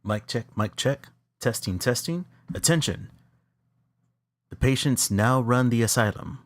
Mic check, mic check. Testing, testing. Attention. The patients now run the asylum.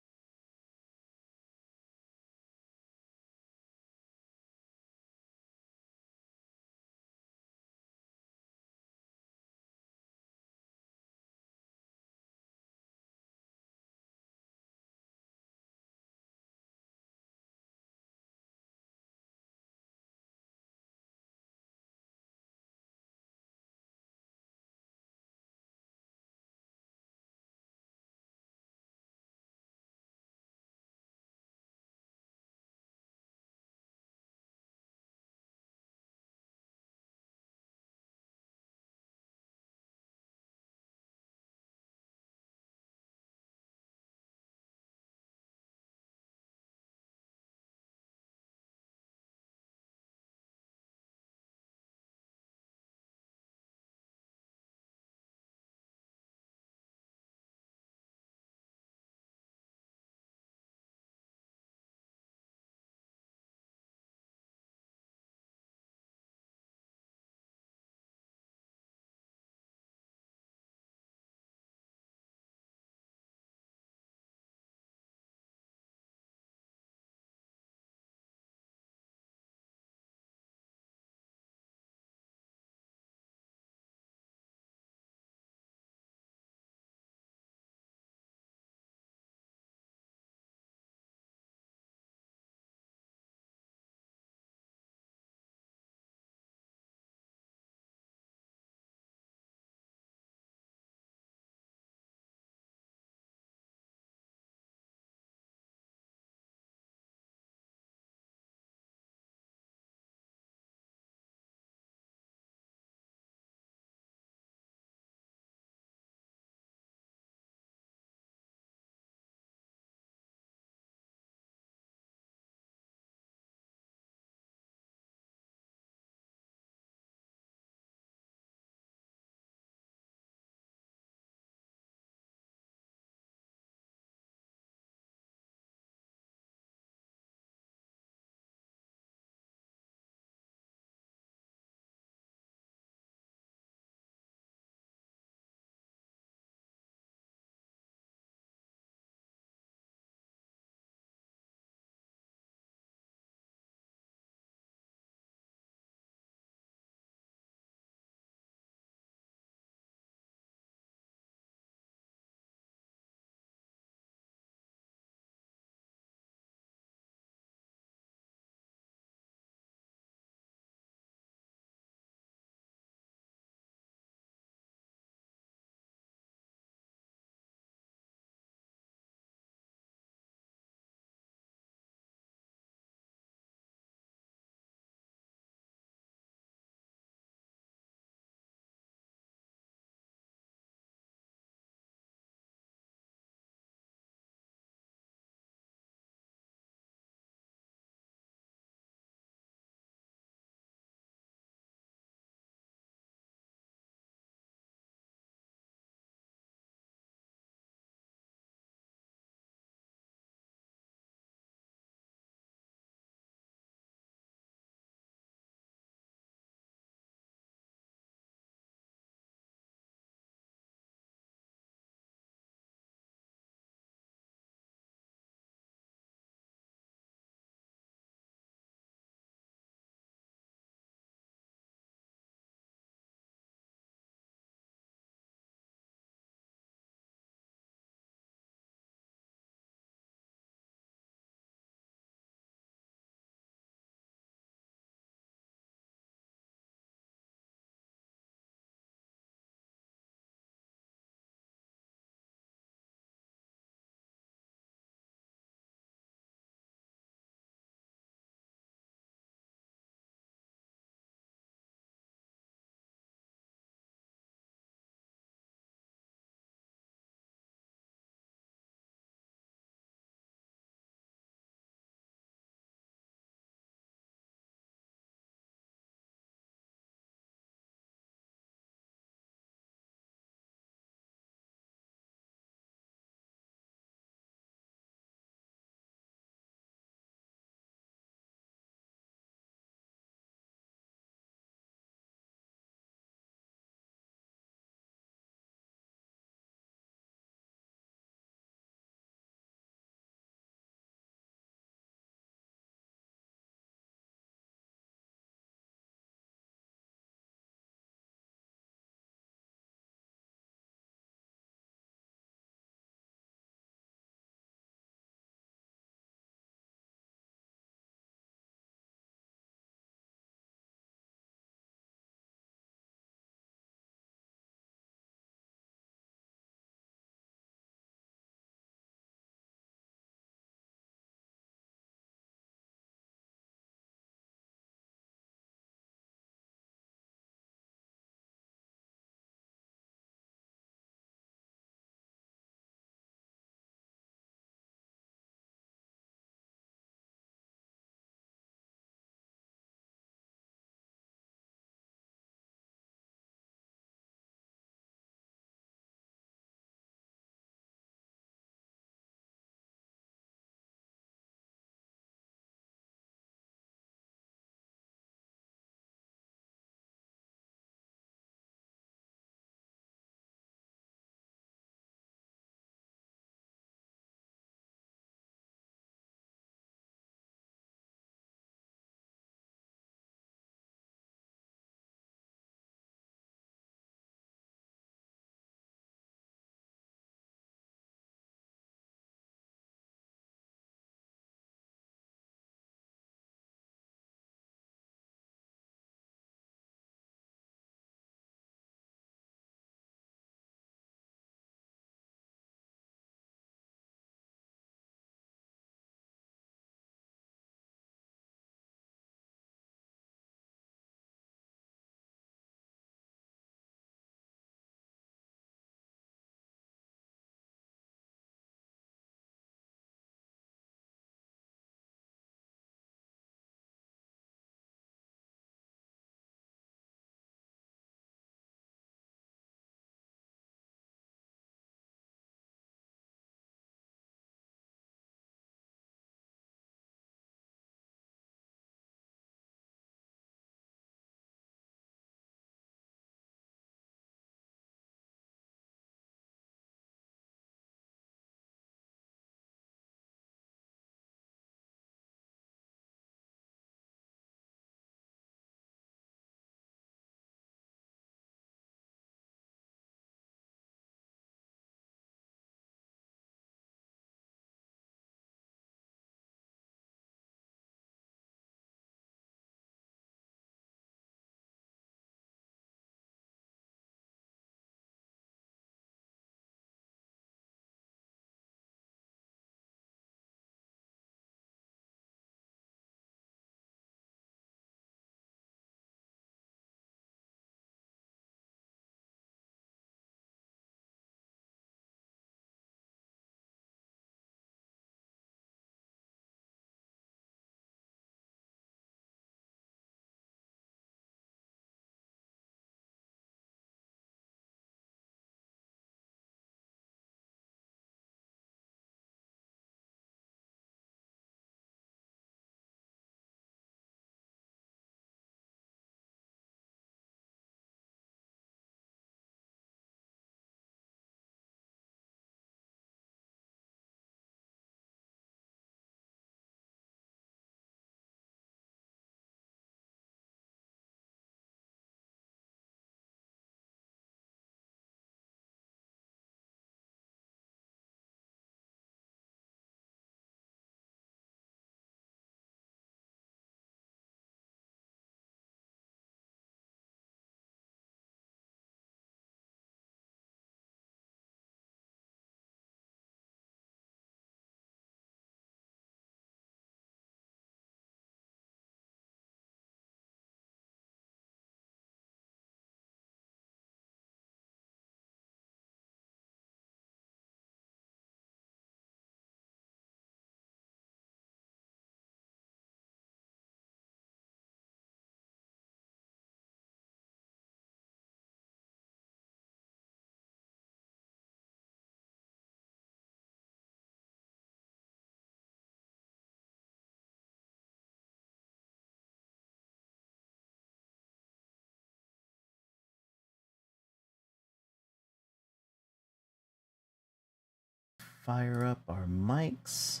fire up our mics.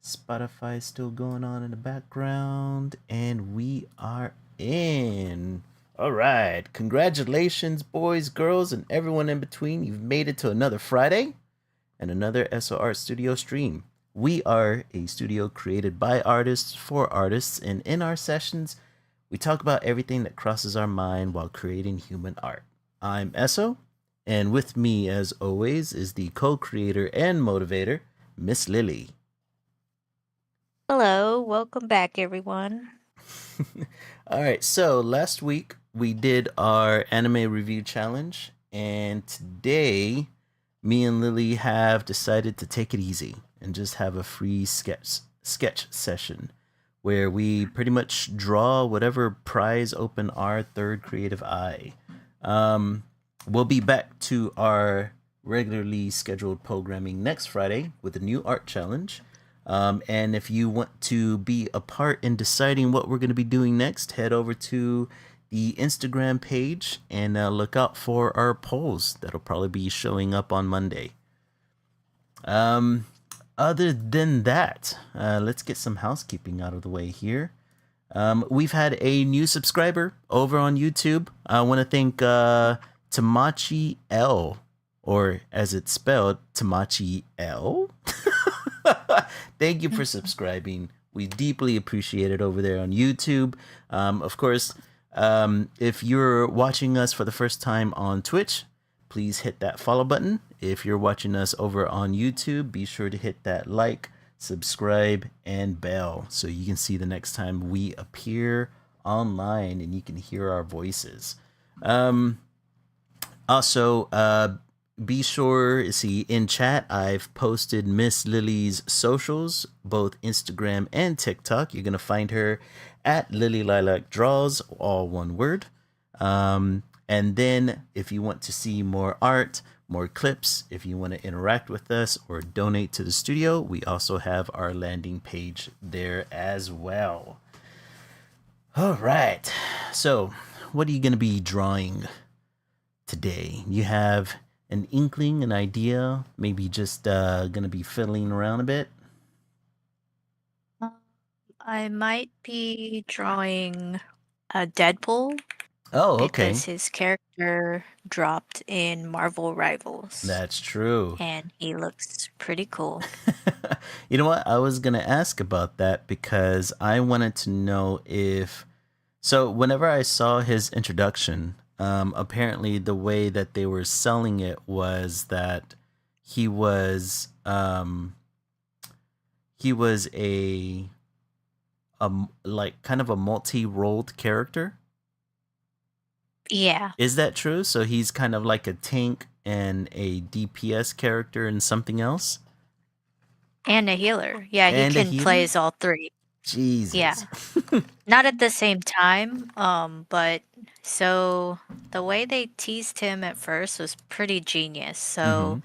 Spotify is still going on in the background, and we are in. All right. Congratulations, boys, girls, and everyone in between. You've made it to another Friday and another SOR Studio stream. We are a studio created by artists for artists, and in our sessions, we talk about everything that crosses our mind while creating human art. I'm Esso, and with me, as always, is the co creator and motivator, Miss Lily. Hello, welcome back, everyone. All right, so last week we did our anime review challenge, and today me and Lily have decided to take it easy and just have a free sketch session where we pretty much draw whatever prize open our third creative eye. We'll be back to our regularly scheduled programming next Friday with a new art challenge. And if you want to be a part in deciding what we're going to be doing next, head over to the Instagram page and look out for our polls. That'll probably be showing up on Monday. Other than that, let's get some housekeeping out of the way here. We've had a new subscriber over on YouTube. I want to thank Tamachi L, or as it's spelled, Tamachi L. Thank you for subscribing. We deeply appreciate it over there on YouTube. Of course, if you're watching us for the first time on Twitch, please hit that follow button. If you're watching us over on YouTube, be sure to hit that like, subscribe, and bell so you can see the next time we appear online and you can hear our voices. Also, be sure, see, in chat, I've posted Miss Lily's socials, both Instagram and TikTok. You're going to find her at Lily Lilac Draws, all one word. And then if you want to see more art, more clips, if you want to interact with us or donate to the studio, we also have our landing page there as well. All right. So, what are you going to be drawing today? You have an inkling, an idea, maybe just gonna be fiddling around a bit? I might be drawing a Deadpool Oh, okay. because his character dropped in Marvel Rivals That's true. and he looks pretty cool. You know what? I was gonna ask about that because I wanted to know if. So, whenever I saw his introduction, apparently the way that they were selling it was that he was a like kind of a multi-rolled character. Yeah, Is that true? So he's kind of like a tank and a DPS character and something else? and a healer. Yeah, he And a can play healer? as all three. Yeah, Jesus. not at the same time, but so the way they teased him at first was pretty genius. So,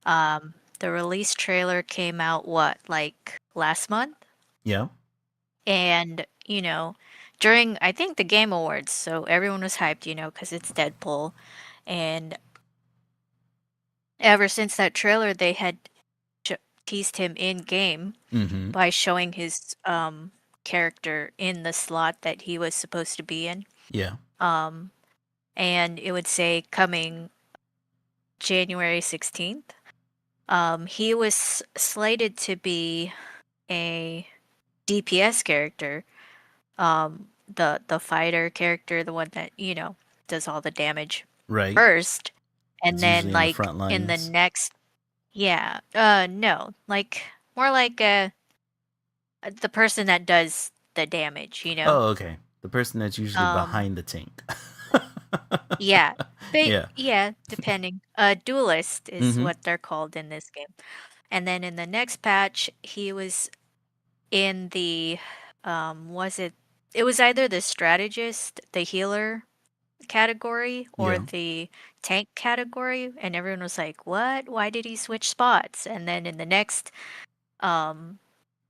the release trailer came out like last month? Yeah. And, during, I think, the Game Awards, so everyone was hyped, because it's Deadpool. And ever since that trailer, they had teased him in game by showing his character in the slot that he was supposed to be in. Yeah. And it would say coming January 16th. He was slated to be a DPS character, the fighter character, the one that does all the damage Right. first, and It's then usually in the like front in the lines. next, yeah, no, like more like the person that does the damage, Oh, okay. The person that's usually um, behind the tank. yeah, Yeah. yeah, depending. Duelist is Mm-hmm. what they're called in this game, and then in the next patch, he was in the was it was either the strategist, the healer category, or Yeah. the tank category, and everyone was like, what, why did he switch spots? And then in the next um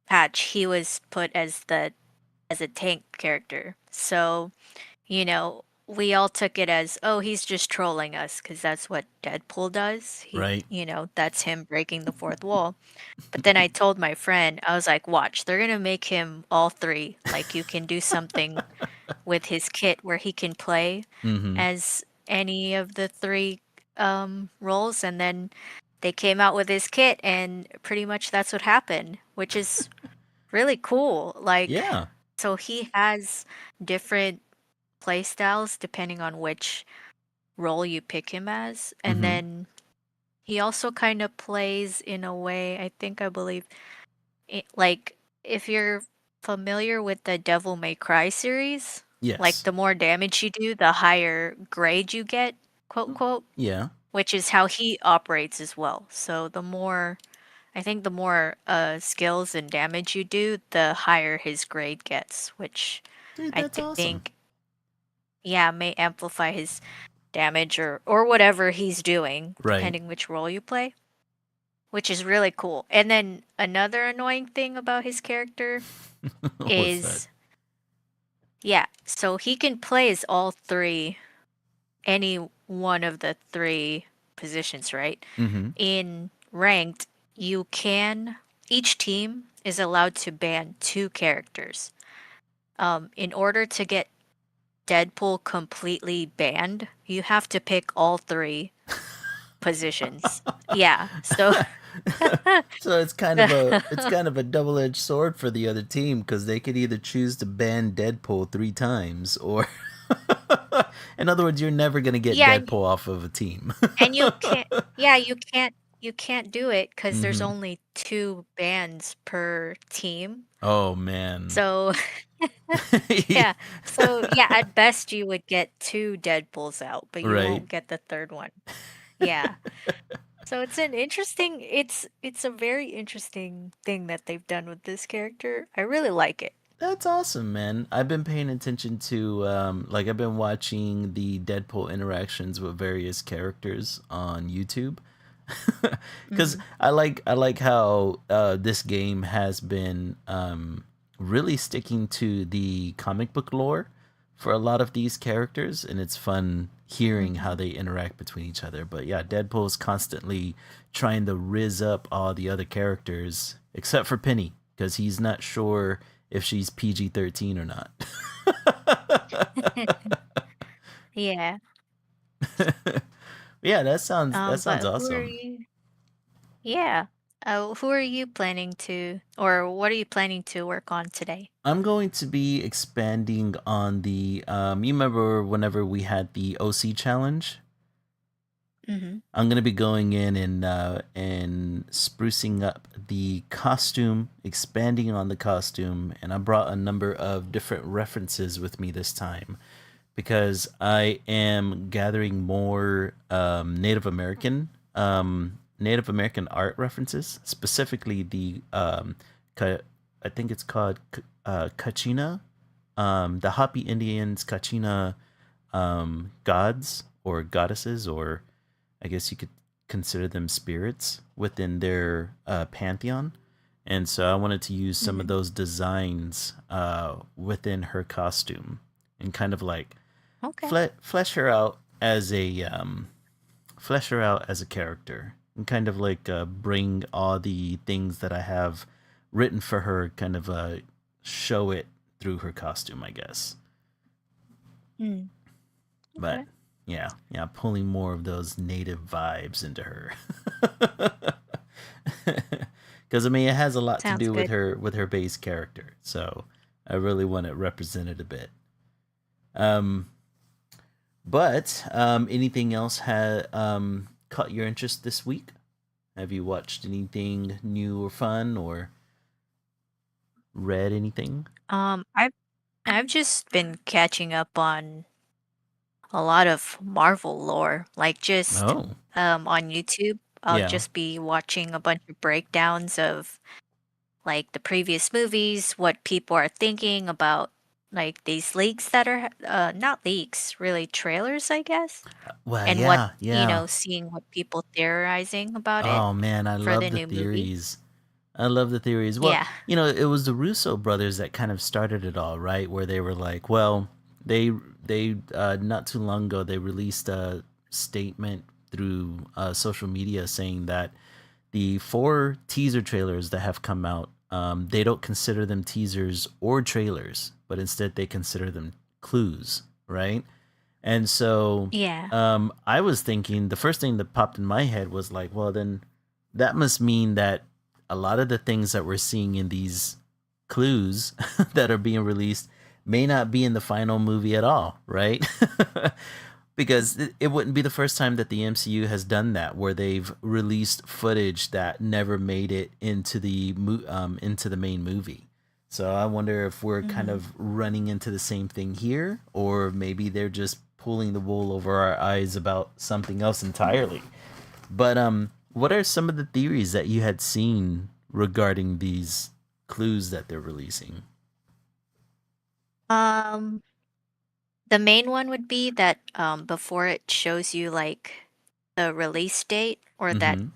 patch he was put as a tank character. So, you know we all took it as, oh, he's just trolling us because that's what Deadpool does. Right. That's him breaking the fourth wall. But then I told my friend, I was like, watch, they're gonna make him all three. Like you can do something with his kit where he can play Mm-hmm. as any of the three roles, and then they came out with his kit, and pretty much that's what happened, which is really cool. Like, Yeah. so he has different play styles depending on which role you pick him as, and Mm-hmm. then he also kind of plays in a way, I believe, like if you're familiar with the Devil May Cry series, like Yes. the more damage you do, the higher grade you get, quote quote, Yeah. which is how he operates as well. So I think the more skills and damage you do, the higher his grade gets, which Dude, I that's awesome. think, yeah, may amplify his damage or whatever he's doing, Right. depending which role you play, which is really cool. And then another annoying thing about his character What's that? is, yeah, so he can play as all three, any one of the three positions, right? Mm-hmm. In ranked, each team is allowed to ban two characters. In order to get Deadpool completely banned, you have to pick all three positions. Yeah, so So it's the kind of a double-edged sword for the other team because they could either choose to ban Deadpool 3 times, or in other words, you're never gonna get yeah, Deadpool off of a team. and you can't do it because there's Mm-hmm. only two bans per team. Oh man. So yeah, so yeah, at best you would get two Deadpools out, but you Right. won't get the third one. Yeah. So it's a very interesting thing that they've done with this character. I really like it. That's awesome, man. I've been paying attention to like I've been watching the Deadpool interactions with various characters on YouTube. Cuz Mhm. I like how this game has been really sticking to the comic book lore for a lot of these characters, and it's fun hearing how Mhm. they interact between each other. But yeah, Deadpool's constantly trying to riz up all the other characters except for Penny because he's not sure if she's PG-13 or not. Yeah. Yeah, that sounds But who are awesome. you? Yeah. Who are you planning to, or what are you planning to work on today? I'm going to be expanding on the you remember whenever we had the OC challenge? Mm-hmm. I'm gonna be going in and sprucing up the costume, expanding on the costume, and I brought a number of different references with me this time because I am gathering more Native American art references, specifically the I think it's called Kachina, the Hopi Indians Kachina gods or goddesses, or I guess you could consider them spirits within their pantheon. And so I wanted to use some of Mm-hmm. those designs within her costume and kind of like Okay. flesh her out as a character, and kind of like bring all the things that I have written for her, kind of show it through her costume, I guess. Mm. But Okay. yeah, yeah, pulling more of those native vibes into her. Because I mean, it has a lot to Sounds do good. with her base character, so I really want it represented a bit. Um, but anything else had caught your interest this week? Have you watched anything new or fun, or read anything? I've just been catching up on a lot of Marvel lore, like just Oh, on YouTube. I'll yeah. just be watching a bunch of breakdowns of like the previous movies, what people are thinking about like these leaks that are not leaks, really trailers, I guess. Well, And what, yeah, yeah. seeing what people theorizing about it Oh man, I for love the the new movie. theories. I love the theories. Well, Yeah. it was the Russo brothers that kind of started it all, right? Where they were like, well, They not too long ago they released a statement through social media saying that the four teaser trailers that have come out, they don't consider them teasers or trailers, but instead they consider them clues, right? And so Yeah. I was thinking the first thing that popped in my head was like, well, then that must mean that a lot of the things that we're seeing in these clues that are being released may not be in the final movie at all, right? Because it wouldn't be the first time that the MCU has done that, where they've released footage that never made it into the main movie. So I wonder if we're kind Hmm. of running into the same thing here, or maybe they're just pulling the wool over our eyes about something else entirely. But what are some of the theories that you had seen regarding these clues that they're releasing? Um, the main one would be that before it shows you like the release date or that Mm-hmm.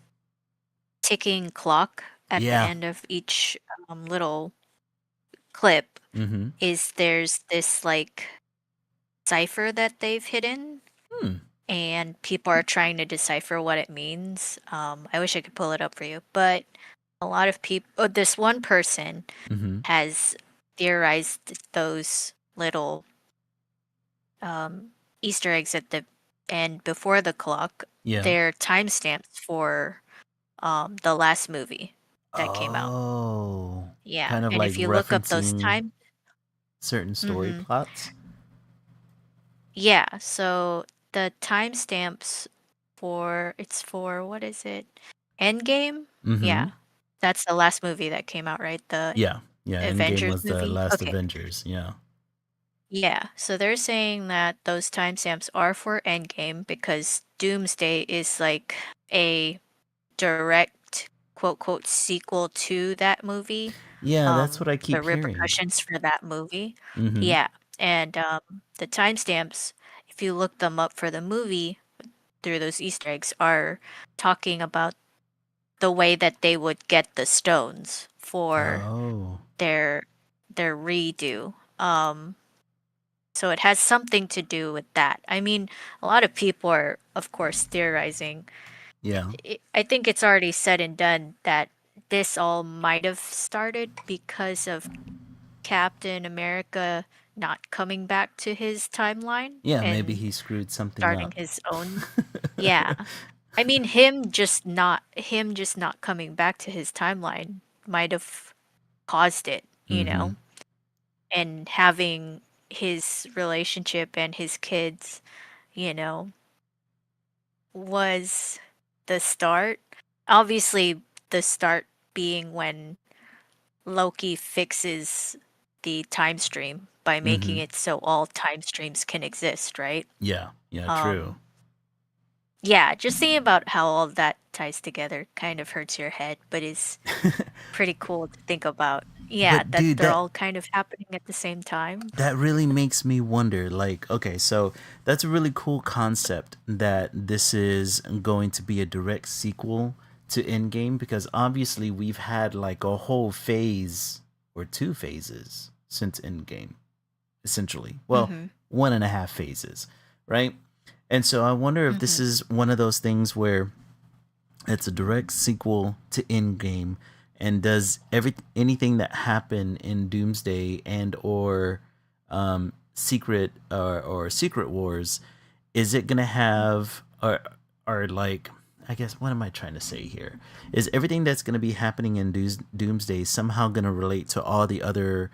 ticking clock at the Yeah. end of each little clip Mm-hmm. is there's this like cipher that they've hidden Hmm. and people are trying to decipher what it means. I wish I could pull it up for you, but a lot of people, oh, this one person Mm-hmm. has theorized those little Easter eggs at the end before the clock. Yeah. They're timestamps for the last movie that came out. Oh, Yeah, kind of and like if you look up those referencing time, certain story hmm plots. yeah, so the timestamps for it's for what is it? Endgame? Mm-hmm. Yeah. That's the last movie that came out, right? The Yeah. Yeah. Endgame Avengers was the movie. last Okay. Avengers. Yeah. Yeah. So they're saying that those timestamps are for Endgame because Doomsday is like a direct quote quote sequel to that movie. Yeah, that's what I The keep hearing. repercussions for that movie. Mm-hmm. Yeah. And the timestamps, if you look them up for the movie through those Easter eggs, are talking about the way that they would get the stones for Oh. their their redo. So it has something to do with that. I mean, a lot of people are, of course, theorizing. Yeah. I think it's already said and done that this all might have started because of Captain America not coming back to his timeline Yeah, maybe and he screwed something starting up. his own. Yeah. I mean, him just not coming back to his timeline might have caused it, you Mm-hmm. know, and having his relationship and his kids, you know, was the start. Obviously, the start being when Loki fixes the time stream by making Mm-hmm. it so all time streams can exist, right? Yeah. Yeah, true. Um, yeah, just thinking about how all that ties together kind of hurts your head, but is pretty cool to think about. Yeah, But that dude, they're that all kind of happening at the same time. that really makes me wonder, like, okay, so that's a really cool concept that this is going to be a direct sequel to Endgame, because obviously we've had like a whole phase or two phases since Endgame, essentially. Well, Mhm. 1.5 phases, right? And so I wonder if this Mhm. is one of those things where it's a direct sequel to Endgame, and does anything that happened in Doomsday and or Secret Wars, is it gonna have or like, I guess, what am I trying to say here? Is everything that's gonna be happening in Doomsday somehow gonna relate to all the other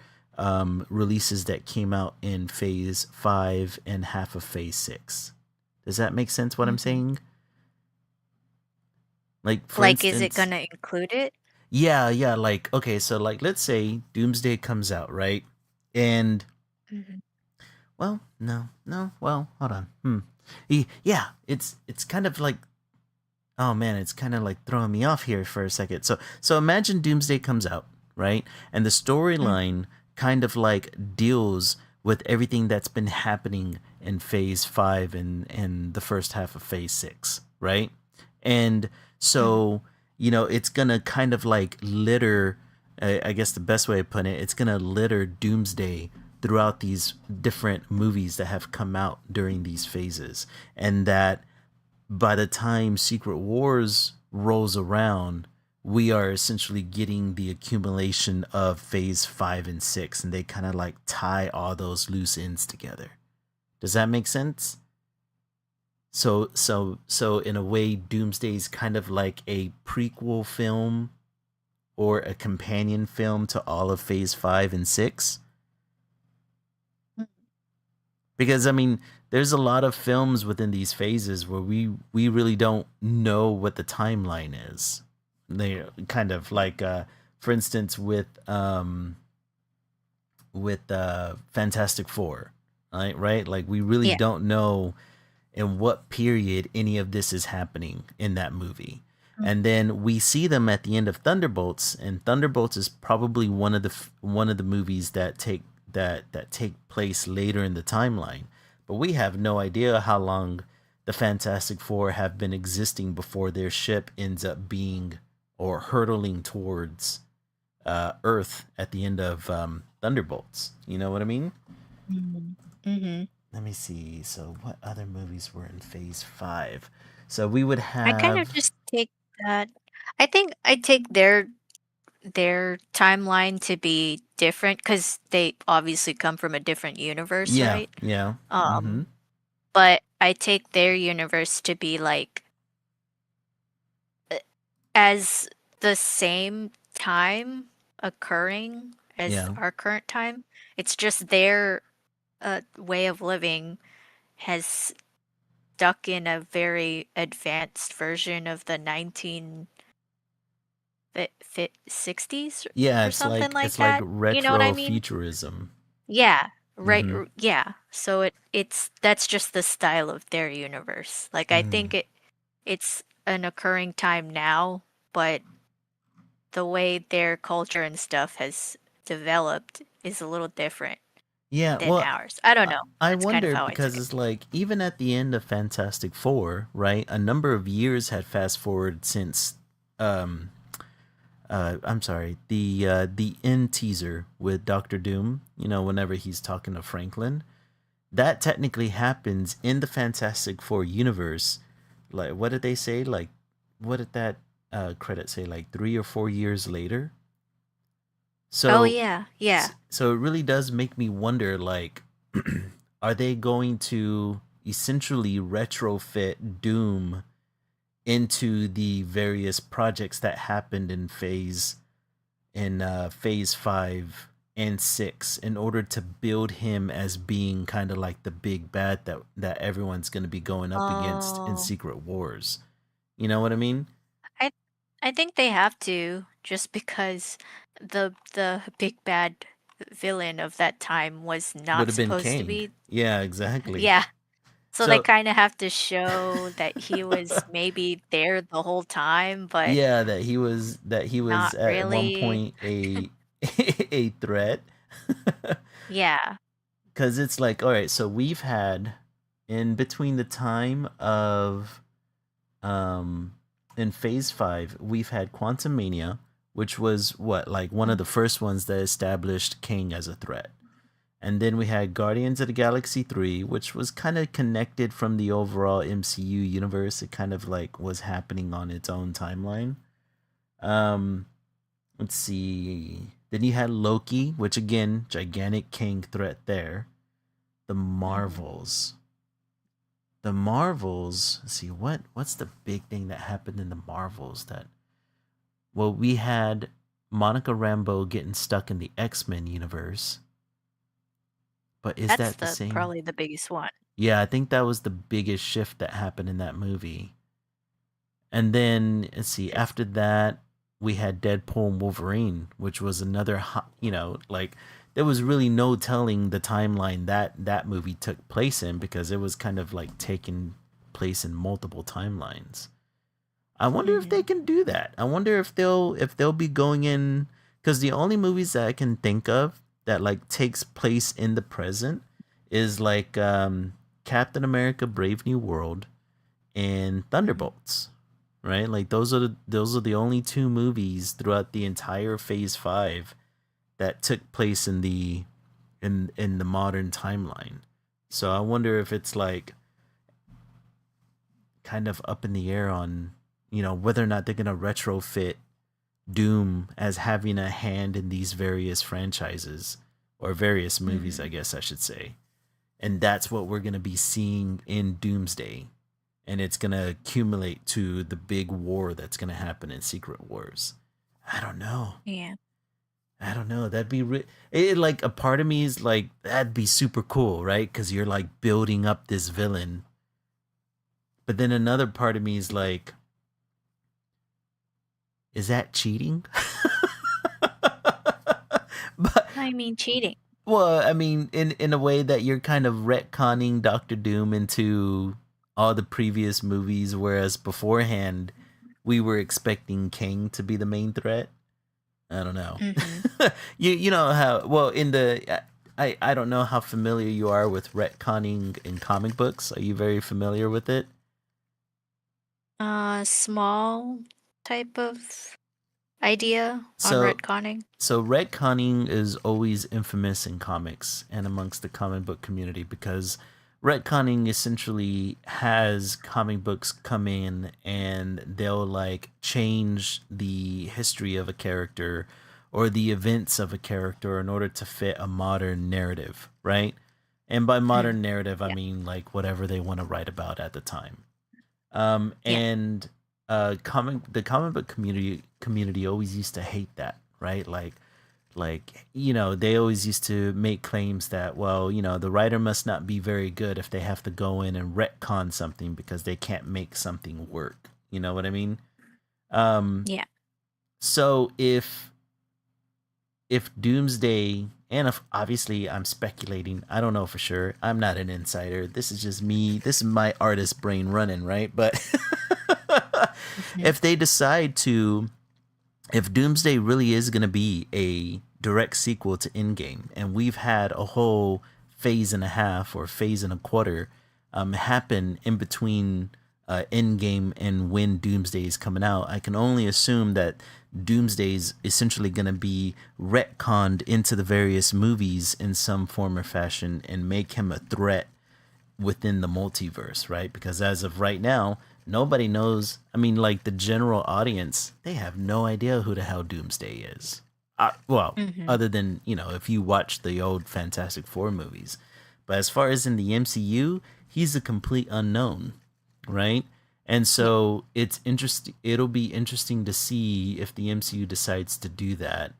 releases that came out in Phase 5 and half of Phase 6? Does that make sense? What I'm Mhm. saying? Like, for Like, is it instance, gonna include it? yeah, yeah, like, okay, so like let's say Doomsday comes out, right? And Mhm. well, no, no, well, hold on. Yeah, it's kind of like, oh man, it's kind of like throwing me off here for a second. So imagine Doomsday comes out, right? And the Mhm. storyline kind of like deals with everything that's been happening in Phase 5 and the first half of Phase 6, right? And Mhm. so, it's gonna kind of like litter, I guess the best way to put it, it's gonna litter Doomsday throughout these different movies that have come out during these phases, and that by the time Secret Wars rolls around, we are essentially getting the accumulation of phase 5 and 6, and they kind of like tie all those loose ends together. Does that make sense? So in a way, Doomsday's kind of like a prequel film or a companion film to all of phase 5 and 6. Because I mean, there's a lot of films within these phases where we really don't know what the timeline is. They kind of like for instance with Fantastic Four, right? Like we really Yeah. don't know in what period any of this is happening in that movie. And then we see them at the end of Thunderbolts, and Thunderbolts is probably one of the movies that take place later in the timeline. But we have no idea how long the Fantastic Four have been existing before their ship ends up being or hurtling towards Earth at the end of Thunderbolts. You know what I mean? Mm-hmm. Let me see. So, what other movies were in Phase 5? So, we would I kind of have. just take that. I think I take their timeline to be different because they obviously come from a different universe, Yeah, right? yeah. Mm-hmm. Um, but I take their universe to be like uh, as the same time occurring as Yeah. our current time. It's just their way of living has stuck in a very advanced version of the 1960s Yeah, or something like it's like that. You know what I retro mean? futurism. Yeah, right. Mm-hmm. Yeah. So it's that's just the style of their universe. Like I think Mm. it's an occurring time now, but the way their culture and stuff has developed is a little different Yeah, than well, ours. I don't know. I That's kind of wonder how I took because it. it's like even at the end of Fantastic Four, right? A number of years had fast forward since um I'm sorry, the end teaser with Doctor Doom, whenever he's talking to Franklin. That technically happens in the Fantastic Four universe. Like what did they say? Like what did that credit say? Like 3 or 4 years later? Oh So yeah, yeah. so it really does make me wonder like are they going to essentially retrofit Doom into the various projects that happened in phase 5 and 6 in order to build him as being kind of like the big bad that everyone's going to be going up against in Oh, Secret Wars. You know what I mean? I I think they have to just because the big bad villain of that time was Would not have been supposed to Kang. be. Yeah, exactly. Yeah. So they So kind of have to show that he was maybe there the whole time, but yeah, that he was not at one really. point a a threat. Yeah. Cuz it's like all right, so we've had in between the time of um in phase 5 we've had Quantum Mania, which was what like one of the first ones that established King as a threat. And then we had Guardians of the Galaxy 3, which was kind of connected from the overall MCU universe. It kind of like was happening on its own timeline. Um let's see. Then you had Loki, which again, gigantic King threat there. The Mhm. Marvels. The Marvels. Let's see what's the big thing that happened in the Marvels that well, we had Monica Rambeau getting stuck in the X-Men universe. But is That's that the the same? probably the biggest one. Yeah, I think that was the biggest shift that happened in that movie. And then let's see, It's after that we had Deadpool and Wolverine, which was another like there was really no telling the timeline that that movie took place in because it was kind of like taking place in multiple timelines. I wonder if they Mhm. can do that. I wonder if they'll be going in because the only movies that I can think of that like takes place in the present is like Captain America: Brave New World and Mhm. Thunderbolts, right? Like those are the only two movies throughout the entire Phase 5 that took place in the modern timeline. So I wonder if it's like kind of up in the air on, whether or not they're gonna retrofit Doom as having a hand in these various franchises or various movies, I Hmm. guess I should say. And that's what we're gonna be seeing in Doomsday. And it's gonna accumulate to the big war that's gonna happen in Secret Wars. I don't know. Yeah. I don't know. That'd be like a part of me is like that'd be super cool, right? Because you're like building up this villain, but then another part of me is like, is that cheating? But I mean, cheating. well, I mean, in a way that you're kind of retconning Doctor Doom into all the previous movies, whereas beforehand we were expecting King to be the main threat. I don't know. Hmm. You know how well in the I don't know how familiar you are with retconning in comic books. Are you very familiar with it? Small type of idea on So retconning. retconning is always infamous in comics and amongst the comic book community because retconning essentially has comic books come in and they'll like change the history of a character or the events of a character in order to fit a modern narrative, right? And by Mm. modern narrative, I Yeah. mean like whatever they want to write about at the time. Yeah. And the comic book community always used to hate that, right? Like they always used to make claims that, well, the writer must not be very good if they have to go in and retcon something because they can't make something work. You know what I mean? Um, Yeah. so if Doomsday, and if obviously I'm speculating, I don't know for sure. I'm not an insider. This is just me. This is my artist brain running, right? But Hmm. if they decide to, if Doomsday really is going to be a direct sequel to Endgame, and we've had a whole phase and a half or phase and a quarter happen in between Endgame and when Doomsday is coming out, I can only assume that Doomsday's essentially going to be retconned into the various movies in some form or fashion and make him a threat within the multiverse, right? Because as of right now, nobody knows. I mean, like the general audience, they have no idea who the hell Doomsday is. Well, Hmm. other than, if you watch the old Fantastic Four movies. But as far as in the MCU, he's a complete unknown, right? And Yeah. so it's interesting. It'll be interesting to see if the MCU decides to do that.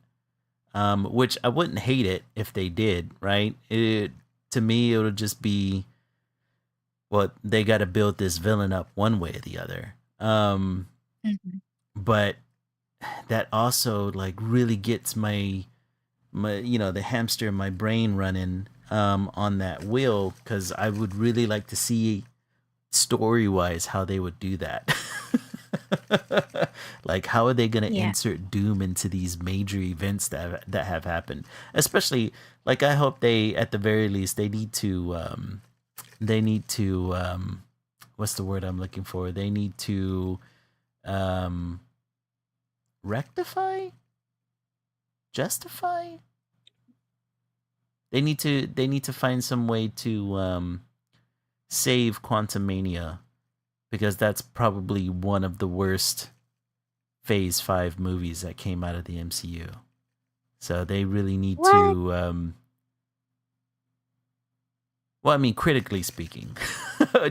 Which I wouldn't hate it if they did, right? It to me, it'll just be, well, they got to build this villain up one way or the other. Hmm. But that also like really gets my the hamster in my brain running on that wheel because I would really like to see story wise how they would do that. Like how are they going to Yeah. insert Doom into these major events that have happened? Especially like I hope they at the very least they need to what's the word I'm looking for? They need to um rectify, justify. They need to find some way to save Quantumania because that's probably one of the worst Phase 5 movies that came out of the MCU. So they really need What? to well, I mean critically speaking.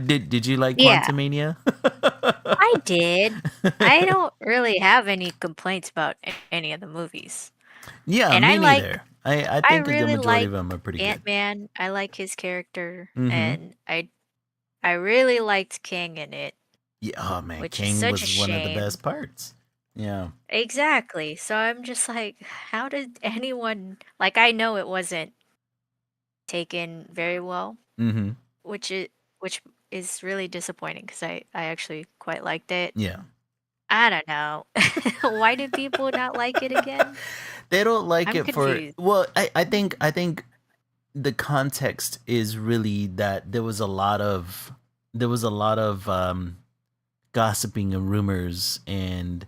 Did you like Yeah, Quantumania? I did. I don't really have any complaints about any of the movies. Yeah, And me neither. I I think a good really majority like of them are pretty good. Ant-Man. I like his character, Mm-hmm. and I really liked King in it, Yeah, oh man, which is King such a was one of the shame. best parts. Yeah. Exactly. So I'm just like, how did anyone, like, I know it wasn't taken very well, Mm-hmm. which is which is really disappointing because I actually quite liked it. Yeah. I don't know. Why do people not like it again? They don't like I'm it for, confused. well, I think the context is really that there was a lot of gossiping and rumors and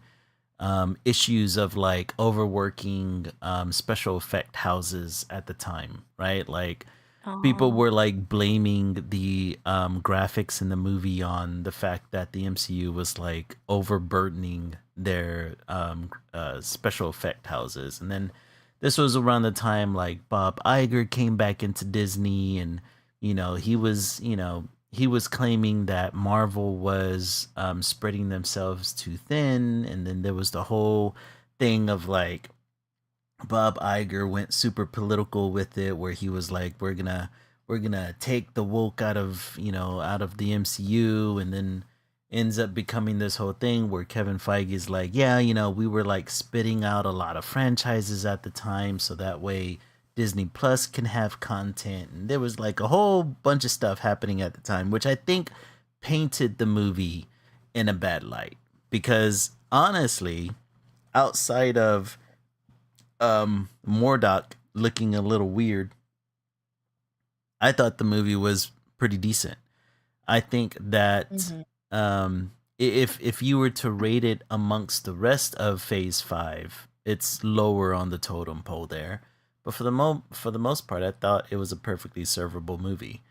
issues of like overworking special effect houses at the time, right? Like people Oh. were like blaming the graphics in the movie on the fact that the MCU was like overburdening their special effect houses. And then this was around the time like Bob Iger came back into Disney, and he was claiming that Marvel was spreading themselves too thin. And then there was the whole thing of like Bob Iger went super political with it, where he was like, "We're gonna take the woke out of the MCU," and then ends up becoming this whole thing where Kevin Feige is like, "Yeah, we were like spitting out a lot of franchises at the time, so that way Disney Plus can have content." And there was like a whole bunch of stuff happening at the time, which I think painted the movie in a bad light because honestly, outside of Mordock looking a little weird, I thought the movie was pretty decent. I think that Hmm. if you were to rate it amongst the rest of Phase 5, it's lower on the totem pole there. But for the most part, I thought it was a perfectly servable movie.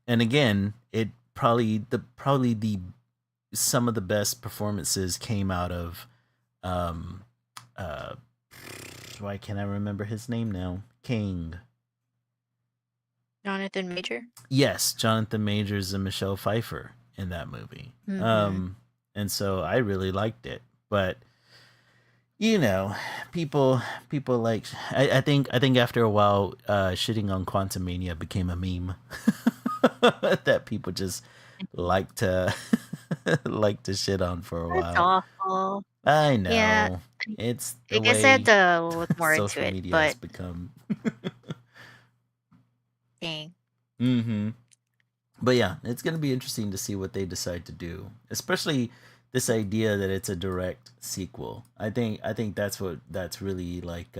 And again, it probably the some of the best performances came out of um uh why can't I remember his name now? King. Jonathan Major. Yes, Jonathan Majors and Michelle Pfeiffer in that movie. Hmm. And so I really liked it. But you know, people like I think after a while, shitting on Quantum Mania became a meme that people just like to like to shit on for a That's while. awful. I Yeah, know. It's I the guess I had way to look more into social it, media has but become. dang. Mm-hmm. But yeah, it's gonna be interesting to see what they decide to do, especially this idea that it's a direct sequel. I think that's really like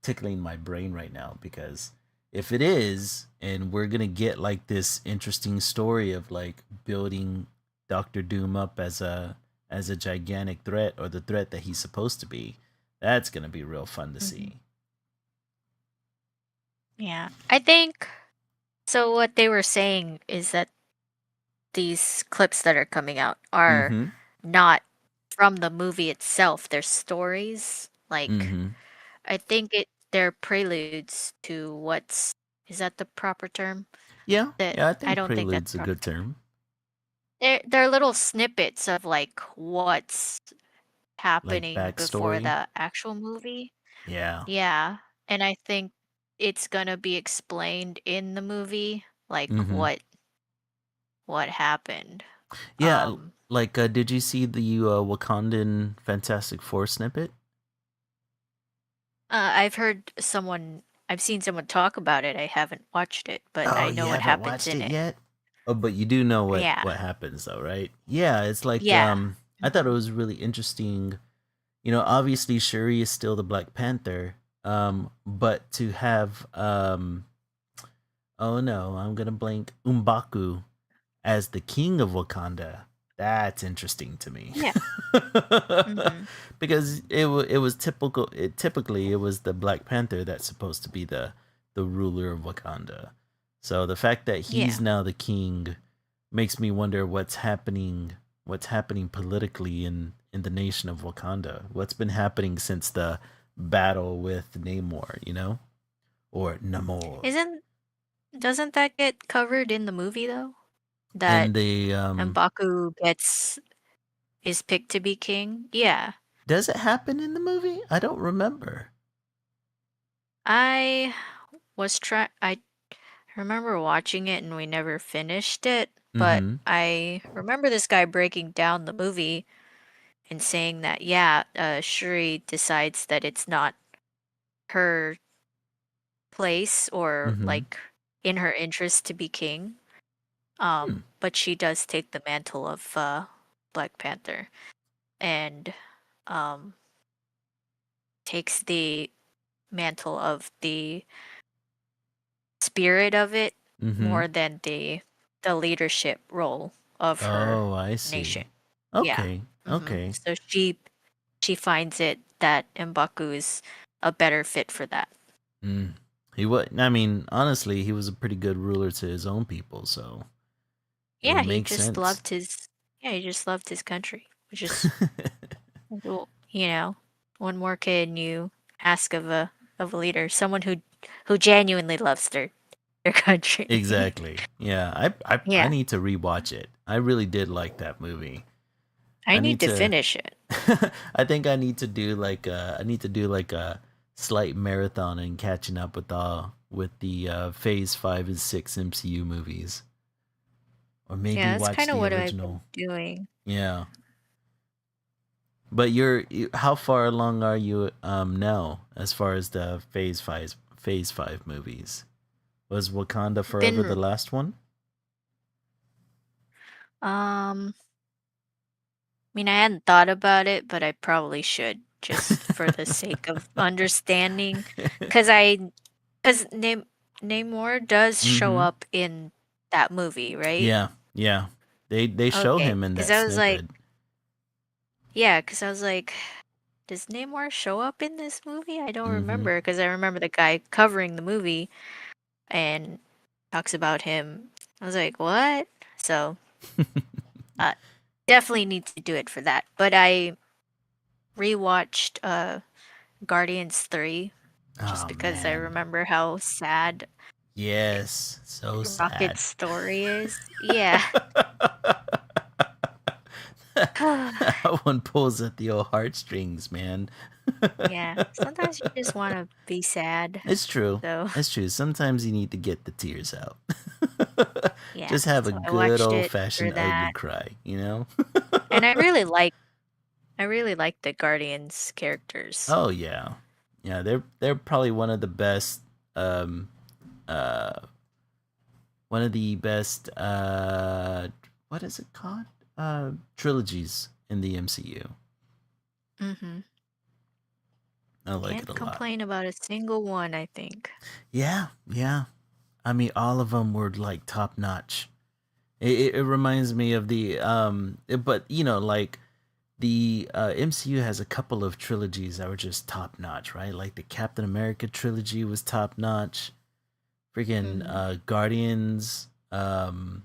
tickling my brain right now, because if it is, and we're gonna get like this interesting story of like building Doctor Doom up as a gigantic threat, or the threat that he's supposed to be, that's gonna be real fun to Hmm. see. Yeah, I think so. What they were saying is that these clips that are coming out are Mm-hmm. not from the movie itself. They're stories. Like, Mm-hmm. I think they're preludes to what's, is that the proper term? Yeah, That yeah, I I think don't think that's prelude's the a proper good term. term. They're little snippets of like what's Like happening before backstory. the actual movie. Yeah. Yeah, and I think it's gonna be explained in the movie, like Mm-hmm. what happened. Yeah, Um, like did you see the Wakandan Fantastic Four snippet? I've seen someone talk about it. I haven't watched it, but Oh, I you know what haven't happens watched in it it. yet? Oh, but you do know Yeah, what happens though, right? Yeah, it's like yeah. I thought it Mhm. was really interesting. Obviously Shuri is still the Black Panther, but to have oh no, I'm going to blank, Umbaku as the king of Wakanda. That's interesting to me. Yeah. Mhm. Because it was typically it was the Black Panther that's supposed to be the ruler of Wakanda. So the fact that he's Yeah. now the king makes me wonder what's happening politically in the nation of Wakanda. What's been happening since the battle with Namor, or Namor. Isn't Doesn't that get covered in the movie though? That And the M'Baku gets is picked to be king? Yeah. does it happen in the movie? I don't remember. I I remember watching it and we never finished it, but Mm-hmm. I remember this guy breaking down the movie and saying that, yeah, Shuri decides that it's not her place or Mm-hmm. like in her interest to be king. Hmm. But she does take the mantle of Black Panther and um takes the mantle of the spirit of it Mm-hmm. more than the leadership role of her Oh, I see. nation. Yeah. Okay. Hmm. Okay. So she she finds it that M'Baku is a better fit for that. Mm. He was. I mean, honestly, he was a pretty good ruler to his own people, so it Yeah, would he make just sense. loved his yeah, he just loved his country, which is well, one more kid you ask of a leader, someone who genuinely loves their country. Exactly. Yeah, I Yeah, need to rewatch it. I really did like that movie. I I need need to to. finish it. I think I need to do like a slight marathon and catching up with the Phase 5 and 6 MCU movies, or maybe Yeah, that's watch kind of the what I've been original. doing. Yeah. But how far along are you now as far as the Phase 5 movies? Was Wakanda Forever the Been last one? I mean, I hadn't thought about it, but I probably should just for the sake of understanding, because because Namor does show Mhm. up in that movie, right? Yeah. Yeah. They show Okay, him in because that I was like, snippet. yeah, because I was like, does Namor show up in this movie? I don't Mhm. remember because I remember the guy covering the movie and talks about him. I was like, what? So, uh, definitely need to do it for that. But I rewatched Guardians 3 just Oh because I man. remember how sad Yes. So sad. Rocket's story is. Yeah. That one pulls at the old heartstrings, man. Yeah. Sometimes you just want to be sad. It's true. So, It's true. Sometimes you need to get the tears out. yeah. Just have a So I good watched old it for fashioned ugly that. cry, you know? And I really like the Guardians characters. Oh yeah. Yeah, they're probably um uh one of the best what is it called? Trilogies in the MCU. Mhm. I like it Can't a lot. complain about a single one, I think. Yeah, yeah. I mean, all of them were like top notch. It reminds me of but like the MCU has a couple of trilogies that were just top notch, right? Like the Captain America trilogy was top notch. Freaking Mhm. Guardians, the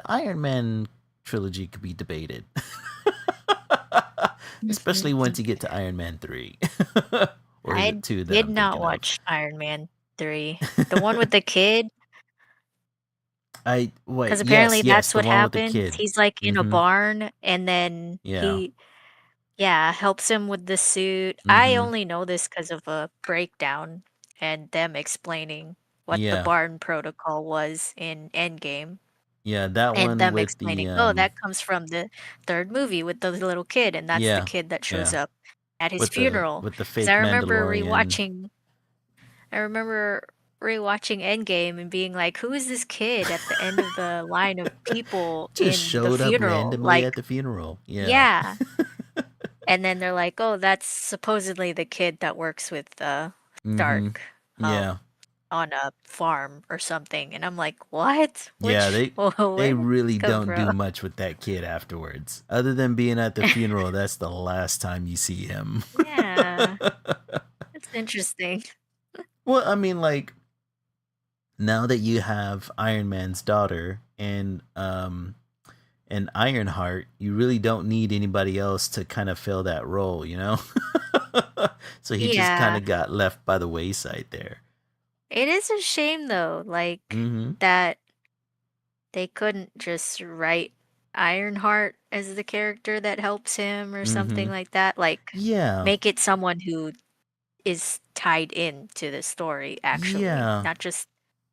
Iron Man trilogy could be debated, especially once Mhm. you get to Iron Man 3. Or is it I 2 that did I'm not thinking of? watch Iron Man 3. The one with the kid, I wait, because yes, apparently yes, that's the what one with the happens. kid. He's, like, in a Mhm. barn, and then Yeah. yeah, helps him with the suit. I Mhm. only know this because of a breakdown and them explaining what the Yeah. barn protocol was in Endgame, Yeah, that and one them with explaining, "Oh, that comes from the 3rd movie with the little kid, and that's the yeah, kid that shows yeah, up at his funeral." with the 'Cause I fake remember Mandalorian. rewatching Endgame and being like, "Who is this kid at the end of the line of people Just in the showed up funeral?" randomly Like, at the funeral. Yeah. yeah. And then they're like, "Oh, that's supposedly the kid that works with, Mhm. Stark, Yeah. on a farm or something." And I'm like, "What? Yeah, Which they where did this really come don't do from?" much with that kid afterwards. Other than being at the funeral, that's the last time you see him. Yeah, that's interesting. Well, I mean, like, now that you have Iron Man's daughter and Ironheart, you really don't need anybody else to kind of fill that role, you know? So he just kind Yeah. of got left by the wayside there. It is a shame though, like, Mhm. that they couldn't just write Ironheart as the character that helps him or something Mhm. like that, like, Yeah. make it someone who is tied in to the story, actually, Yeah. not just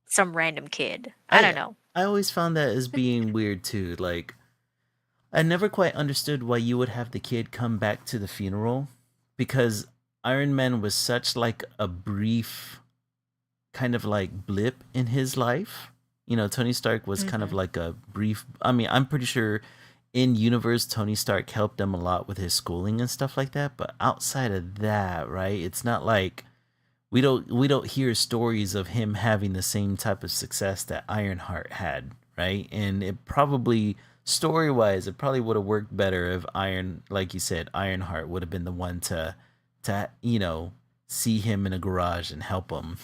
some random kid. I don't I know. I always found that as being weird too. Like I never quite understood why you would have the kid come back to the funeral because Iron Man was such like a brief kind of like blip in his life. You know, Tony Stark was kind of Mhm. like a brief. I mean, I'm pretty sure in universe Tony Stark helped him a lot with his schooling and stuff like that, but outside of that, right? It's not like we don't hear stories of him having the same type of success that Ironheart had, right? And it probably story wise, it probably would have worked better if like you said, Ironheart would have been the one to see him in a garage and help him.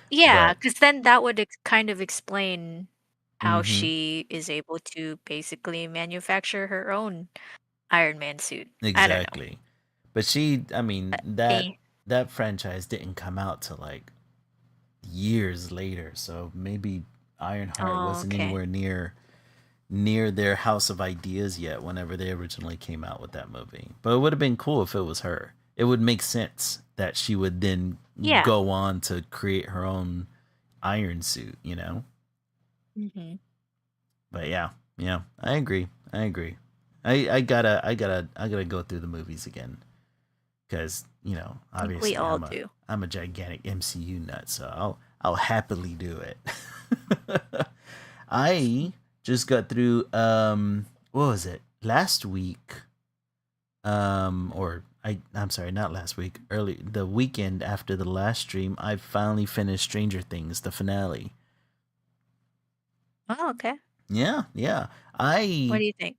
Yeah, But because then that would kind of explain how mm-hmm, she is able to basically manufacture her own Iron Man suit. I don't know. exactly. But I mean, Eh, that franchise didn't come out till like years later, so maybe Ironheart oh, wasn't okay. anywhere near their house of ideas yet whenever they originally came out with that movie. But it would have been cool if it was her. It would make sense that she would then Yeah. go on to create her own iron suit, you know? Hmm. But yeah, yeah, I agree. I agree. I gotta go through the movies again because I think we obviously all do. I'm a gigantic MCU nut, so I'll happily do it. I just got through what was it last week, or I'm sorry, not last week, early the weekend after the last stream. I finally finished Stranger Things, the finale. Oh, okay. Yeah, yeah. What I do you think?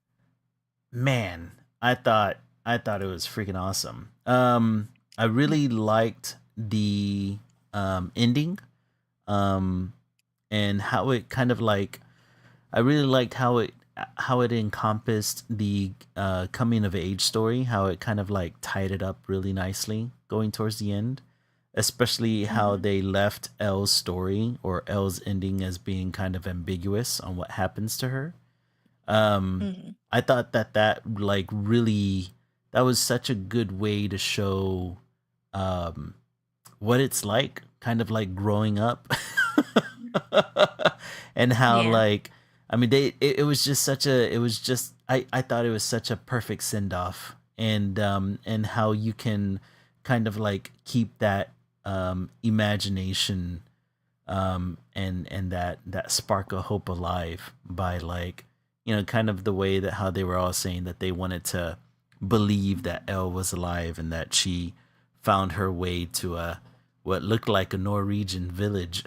Man, I thought it was freaking awesome. I really liked the ending, um, and how it kind of like I really liked how it encompassed the coming of age story, how it kind of like tied it up really nicely going towards the end, especially how Mm-hmm. they left Elle's story or Elle's ending as being kind of ambiguous on what happens to her. um Hmm. I thought that like really that was such a good way to show um what it's like kind of like growing up and how Yeah. like I mean it was just such a it was just I thought it was such a perfect send off and how you can kind of like keep that imagination and that spark of hope alive by like kind of the way that how they were all saying that they wanted to believe that Elle was alive and that she found her way to a what looked like a Norwegian village.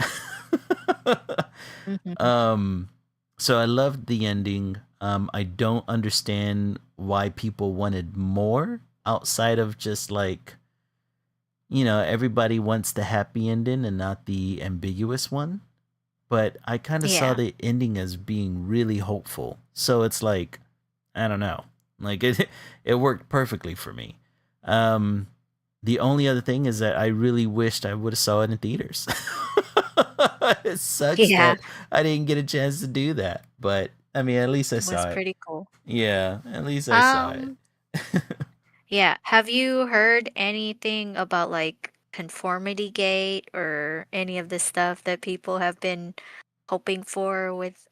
Hmm. um so I loved the ending. I don't understand why people wanted more outside of just like everybody wants the happy ending and not the ambiguous one. But I kind of saw Yeah. the ending as being really hopeful. So it's like, I don't know. Like it worked perfectly for me. Um the only other thing is that I really wished I would have saw it in theaters. It sucks Yeah. that I didn't get a chance to do that. But I mean, at least I It was saw it. pretty cool. Yeah, at least I saw it. Um, yeah. Have you heard anything about like conformity gate or any of the stuff that people have been hoping for with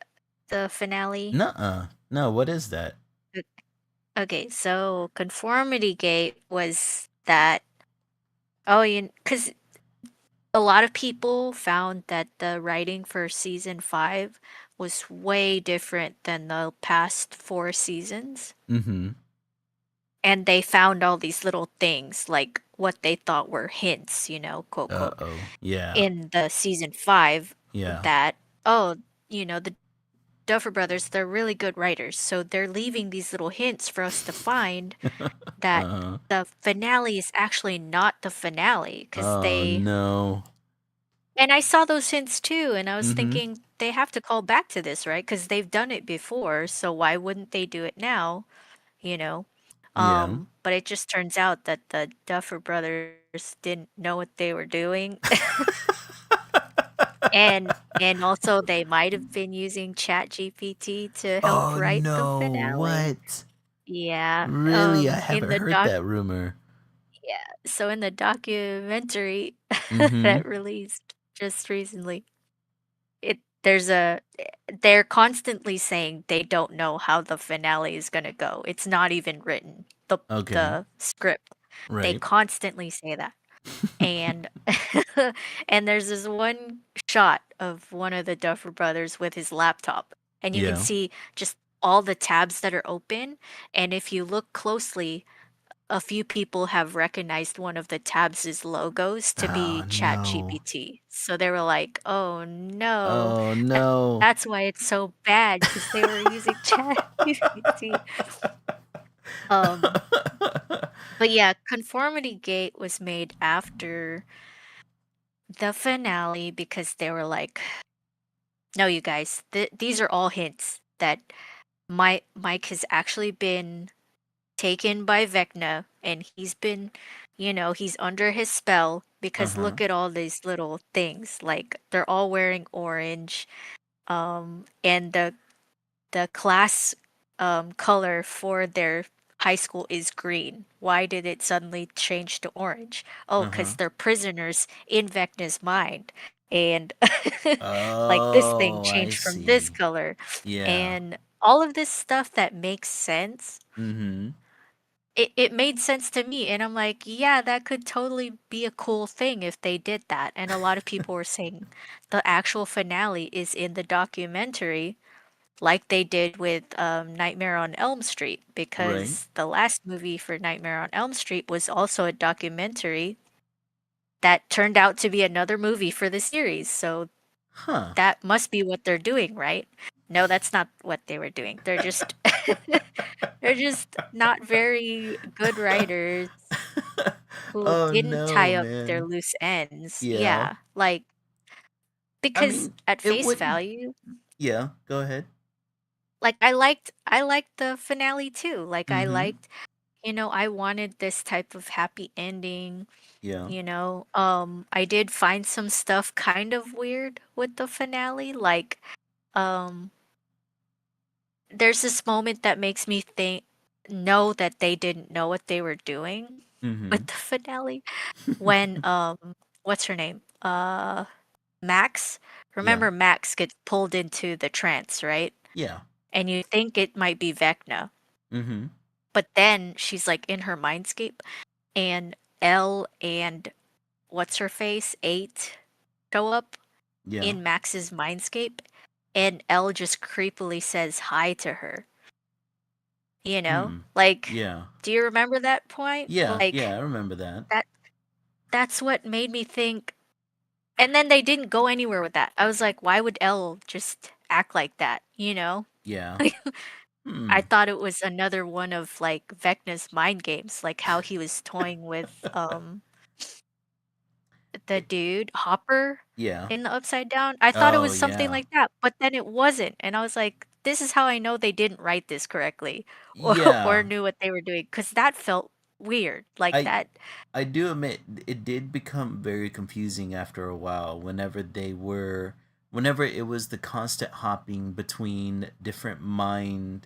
the finale? Nuh-uh. No, what is that? O- Okay, so conformity gate was that, oh, because a lot of people found that the writing for season 5 was way different than the past 4 seasons. Mm-hmm. And they found all these little things, like what they thought were hints, quote, quote, Uh-oh. Yeah. in the season 5 Yeah. that, oh, the Duffer Brothers, they're really good writers. So they're leaving these little hints for us to find that Uh-huh. the finale is actually not the finale because Oh no. and I saw those hints too, and I was Mm-hmm. thinking they have to call back to this, right? Because they've done it before, so why wouldn't they do it now? You know? Yeah. But it just turns out that the Duffer Brothers didn't know what they were doing. And also they might have been using ChatGPT to help Oh write the no, finale. what? Yeah. Really? I In haven't the heard doc that rumor. Yeah, so in the documentary Mm-hmm. that released just recently, it there's a they're constantly saying they don't know how the finale is gonna go. It's not even written, Okay. the script. They Right. constantly say that. And and there's this one shot of one of the Duffer Brothers with his laptop, and you can Yeah. see just all the tabs that are open, and if you look closely, a few people have recognized one of the tabs' logos to Oh be no. ChatGPT. So they were like, "Oh no, Oh that no. that's why it's so bad because they were using ChatGPT." Um, but yeah, Conformity Gate was made after the finale because they were like, "No, you guys, these are all hints that Mike has actually been taken by Vecna and he's been, he's under his spell because Uh-huh. look at all these little things. Like they're all wearing orange. And the class color for their high school is green. Why did it suddenly change to orange? Oh, Uh-huh. because they're prisoners in Vecna's mind. And like this thing Oh, I changed from this see. color. Yeah. And all of this stuff that makes sense, Mm-hmm. it made sense to me. And I'm like, yeah, that could totally be a cool thing if they did that. And a lot of people were saying the actual finale is in the documentary, like they did with Nightmare on Elm Street, Right. because the last movie for Nightmare on Elm Street was also a documentary that turned out to be another movie for the series. So Huh. that must be what they're doing, right? No, that's not what they were doing. They're just they're just not very good writers who Oh didn't no, tie up their man. loose ends. Yeah. Yeah, like I because mean, at it face wouldn't. value, Yeah, go ahead. like I liked the finale too. Like I Mm-hmm. liked, I wanted this type of happy ending, Yeah. I did find some stuff kind of weird with the finale. Like, um there's this moment that makes me think know that they didn't know what they were doing Mm-hmm. with the finale when what's her name? Max. Yeah. Remember Max gets pulled into the trance, right? Yeah. And you think it might be Vecna, Mm-hmm. but then she's like in her mindscape and Elle and what's her face? 8 show up Yeah. in Max's mindscape and Elle just creepily says hi to her. Hmm. Like, Yeah. do you remember that point? Yeah. Like Yeah, I remember that. that that's what made me think, and then they didn't go anywhere with that. I was like, why would Elle just act like that, you know? Yeah. Like I Hmm. thought it was another one of like Vecna's mind games, like how he was toying with the It- dude, Hopper, yeah. in the Upside Down. I thought it Oh, was something yeah. like that, but then it wasn't, and I was like, "This is how I know they didn't write this correctly or Yeah. knew what they were doing, because that felt weird, like I that." I do admit it did become very confusing after a while whenever it was the constant hopping between different minefields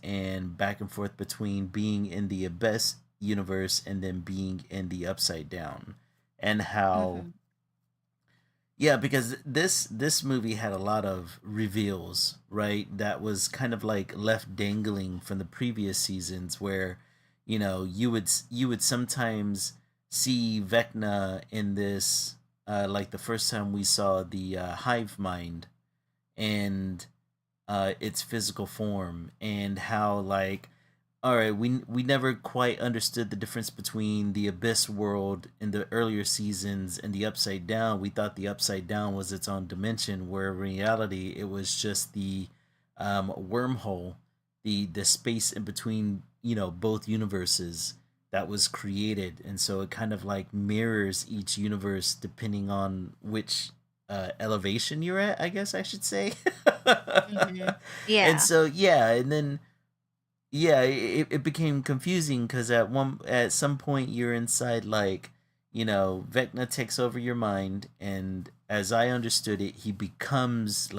and back and forth between being in the Abyss universe and then being in the Upside Down. And how, Mhm, yeah, because this movie had a lot of reveals, right? That was kind of like left dangling from the previous seasons, where you would sometimes see Vecna in this, like the first time we saw the hive mind and its physical form, and how, like, all right, we never quite understood the difference between the Abyss world in the earlier seasons and the Upside Down. We thought the Upside Down was its own dimension, where in reality it was just the wormhole, the space in between, both universes that was created. And so it kind of like mirrors each universe depending on which elevation you're at, I guess I should say. mhm. And Yeah. so yeah, and then yeah, it became confusing because at some point you're inside, like, Vecna takes over your mind, and as I understood it, he becomes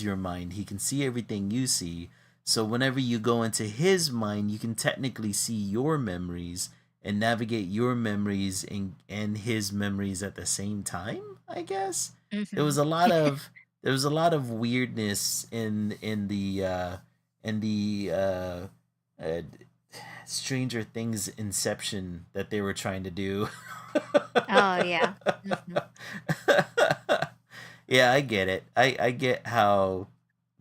your mind. He can see everything you see. So whenever you go into his mind, you can technically see your memories and navigate your memories and his memories at the same time, I guess. There was Mhm. a lot of there was a lot of weirdness in the uh, Stranger Things Inception that they were trying to do. Oh, yeah. Mhm. Yeah, I get it. I get how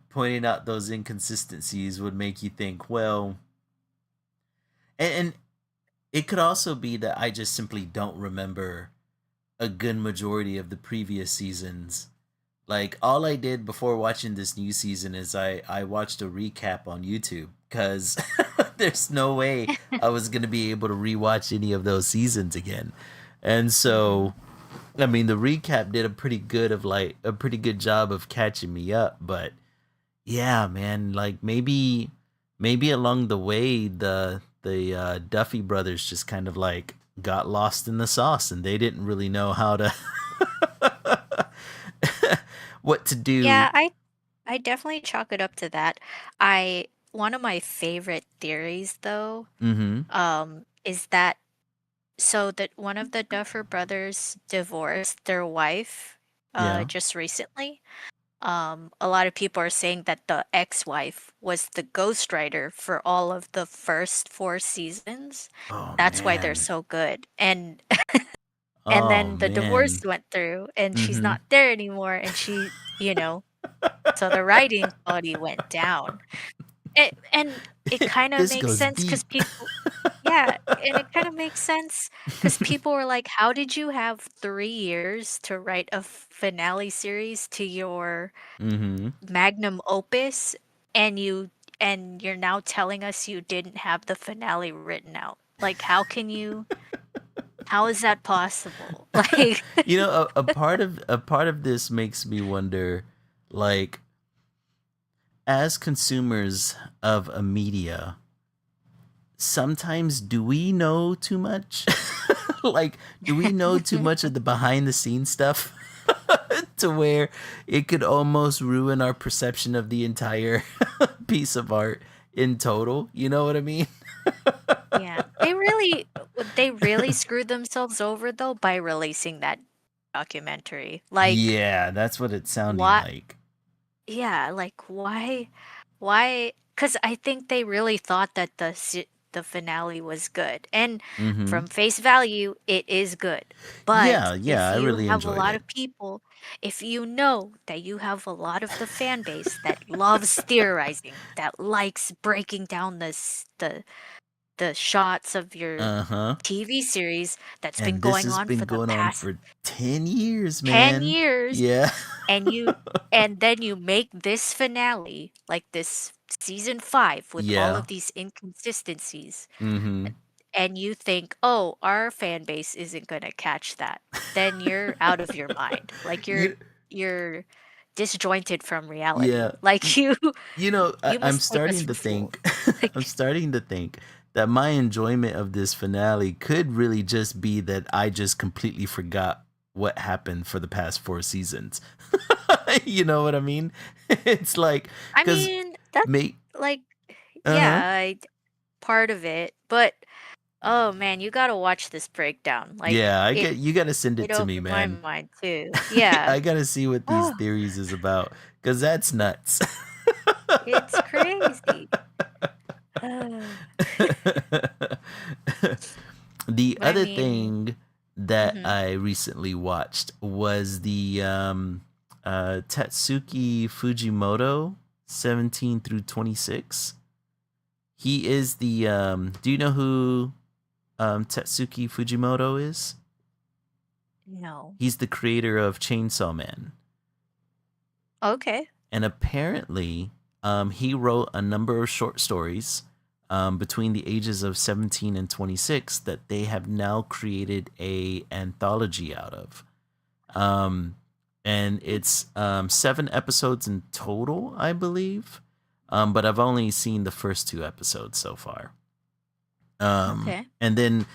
pointing out those inconsistencies would make you think, well, and it could also be that I just simply don't remember a good majority of the previous seasons. Like all I did before watching this new season is I watched a recap on YouTube because there's no way I was gonna be able to rewatch any of those seasons again. And Hmm. so I mean the recap did a pretty good job of catching me up, but yeah, man, like maybe along the way the Duffy brothers just kind of like got lost in the sauce and they didn't really know how to what to do. Yeah, I definitely chalk it up to that. I One of my favorite theories though, Mhm. is that so that one of the Duffer brothers divorced their wife Yeah. just recently. A lot of people are saying that the ex-wife was the ghostwriter for all of the first 4 seasons. Oh That's why they're man. so good. And Oh then the divorce man. went through and she's Mhm. not there anymore and you know, so the writing quality went down. And it kind of This makes goes sense because deep. people, yeah, and it kind of makes sense because people were like, "How did you have 3 years to write a finale series to your Mhm. magnum opus, and you're now telling us you didn't have the finale written out? Like, how is that possible?" Like, You know, a part of this makes me wonder, like, as consumers of a media, sometimes do we know too much? Like, do we know too much of the behind the scenes stuff to where it could almost ruin our perception of the entire piece of art in total? You know what I mean? yeah, they really screwed themselves over though by releasing that documentary. Like, Yeah, that's what it's sounding why like. yeah, like, why? Because I think they really thought that the finale was good, and Mm-hmm. from face value, it is good. But Yeah, yeah, if I you really have a enjoyed lot it. of people, if you know that you have a lot of the fan base that loves theorizing, that likes breaking down the shots of your Uh-huh. TV series that's been And this going has on for been the going on past for 10 years, 10 man. years, Yeah. and then you make this finale, like this season 5 with all Yeah. of these inconsistencies, Mm-hmm. and you think, "Oh, our fan base isn't gonna catch that." Then you're out of your mind. Like, You you're disjointed from reality. yeah. Like, You know, you I'm must take us starting for to fools. think, I'm Like, starting to think that my enjoyment of this finale could really just be that I just completely forgot what happened for the past 4 seasons. You know what I mean? It's like, I because, mean, that's, mate, like, uh-huh. yeah, part of it, but, oh man, you gotta watch this breakdown. Like, Yeah, you gotta send it it to me, opened my man. mind too. Yeah. I gotta see what these Oh, theories is about, because that's nuts. it's crazy. The But I other mean, thing that mhm. I recently watched was the Tatsuki Fujimoto 17 through 26. He is the do you know who Tatsuki Fujimoto is? No. He's the creator of Chainsaw Man. Okay. And apparently, he wrote a number of short stories between the ages of 17 and 26 that they have now created a anthology out of. Um, and it's 7 episodes in total, I believe. But I've only seen the first 2 episodes so far. Okay. And then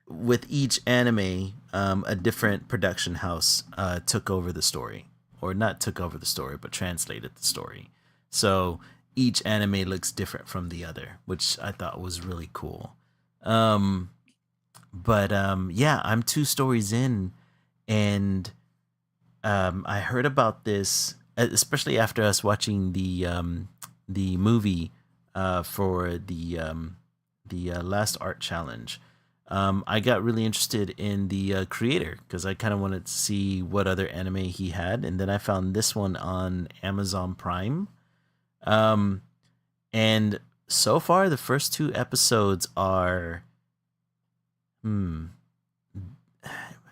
with each anime, a different production house took over the story, or not took over the story, but translated the story. So each anime looks different from the other, which I thought was really cool. Um, but yeah, I'm 2 stories in, and I heard about this, especially after us watching the movie for the last art challenge. I got really interested in the creator because I kind of wanted to see what other anime he had, and then I found this one on Amazon Prime. Um, and so far the first two episodes are hmm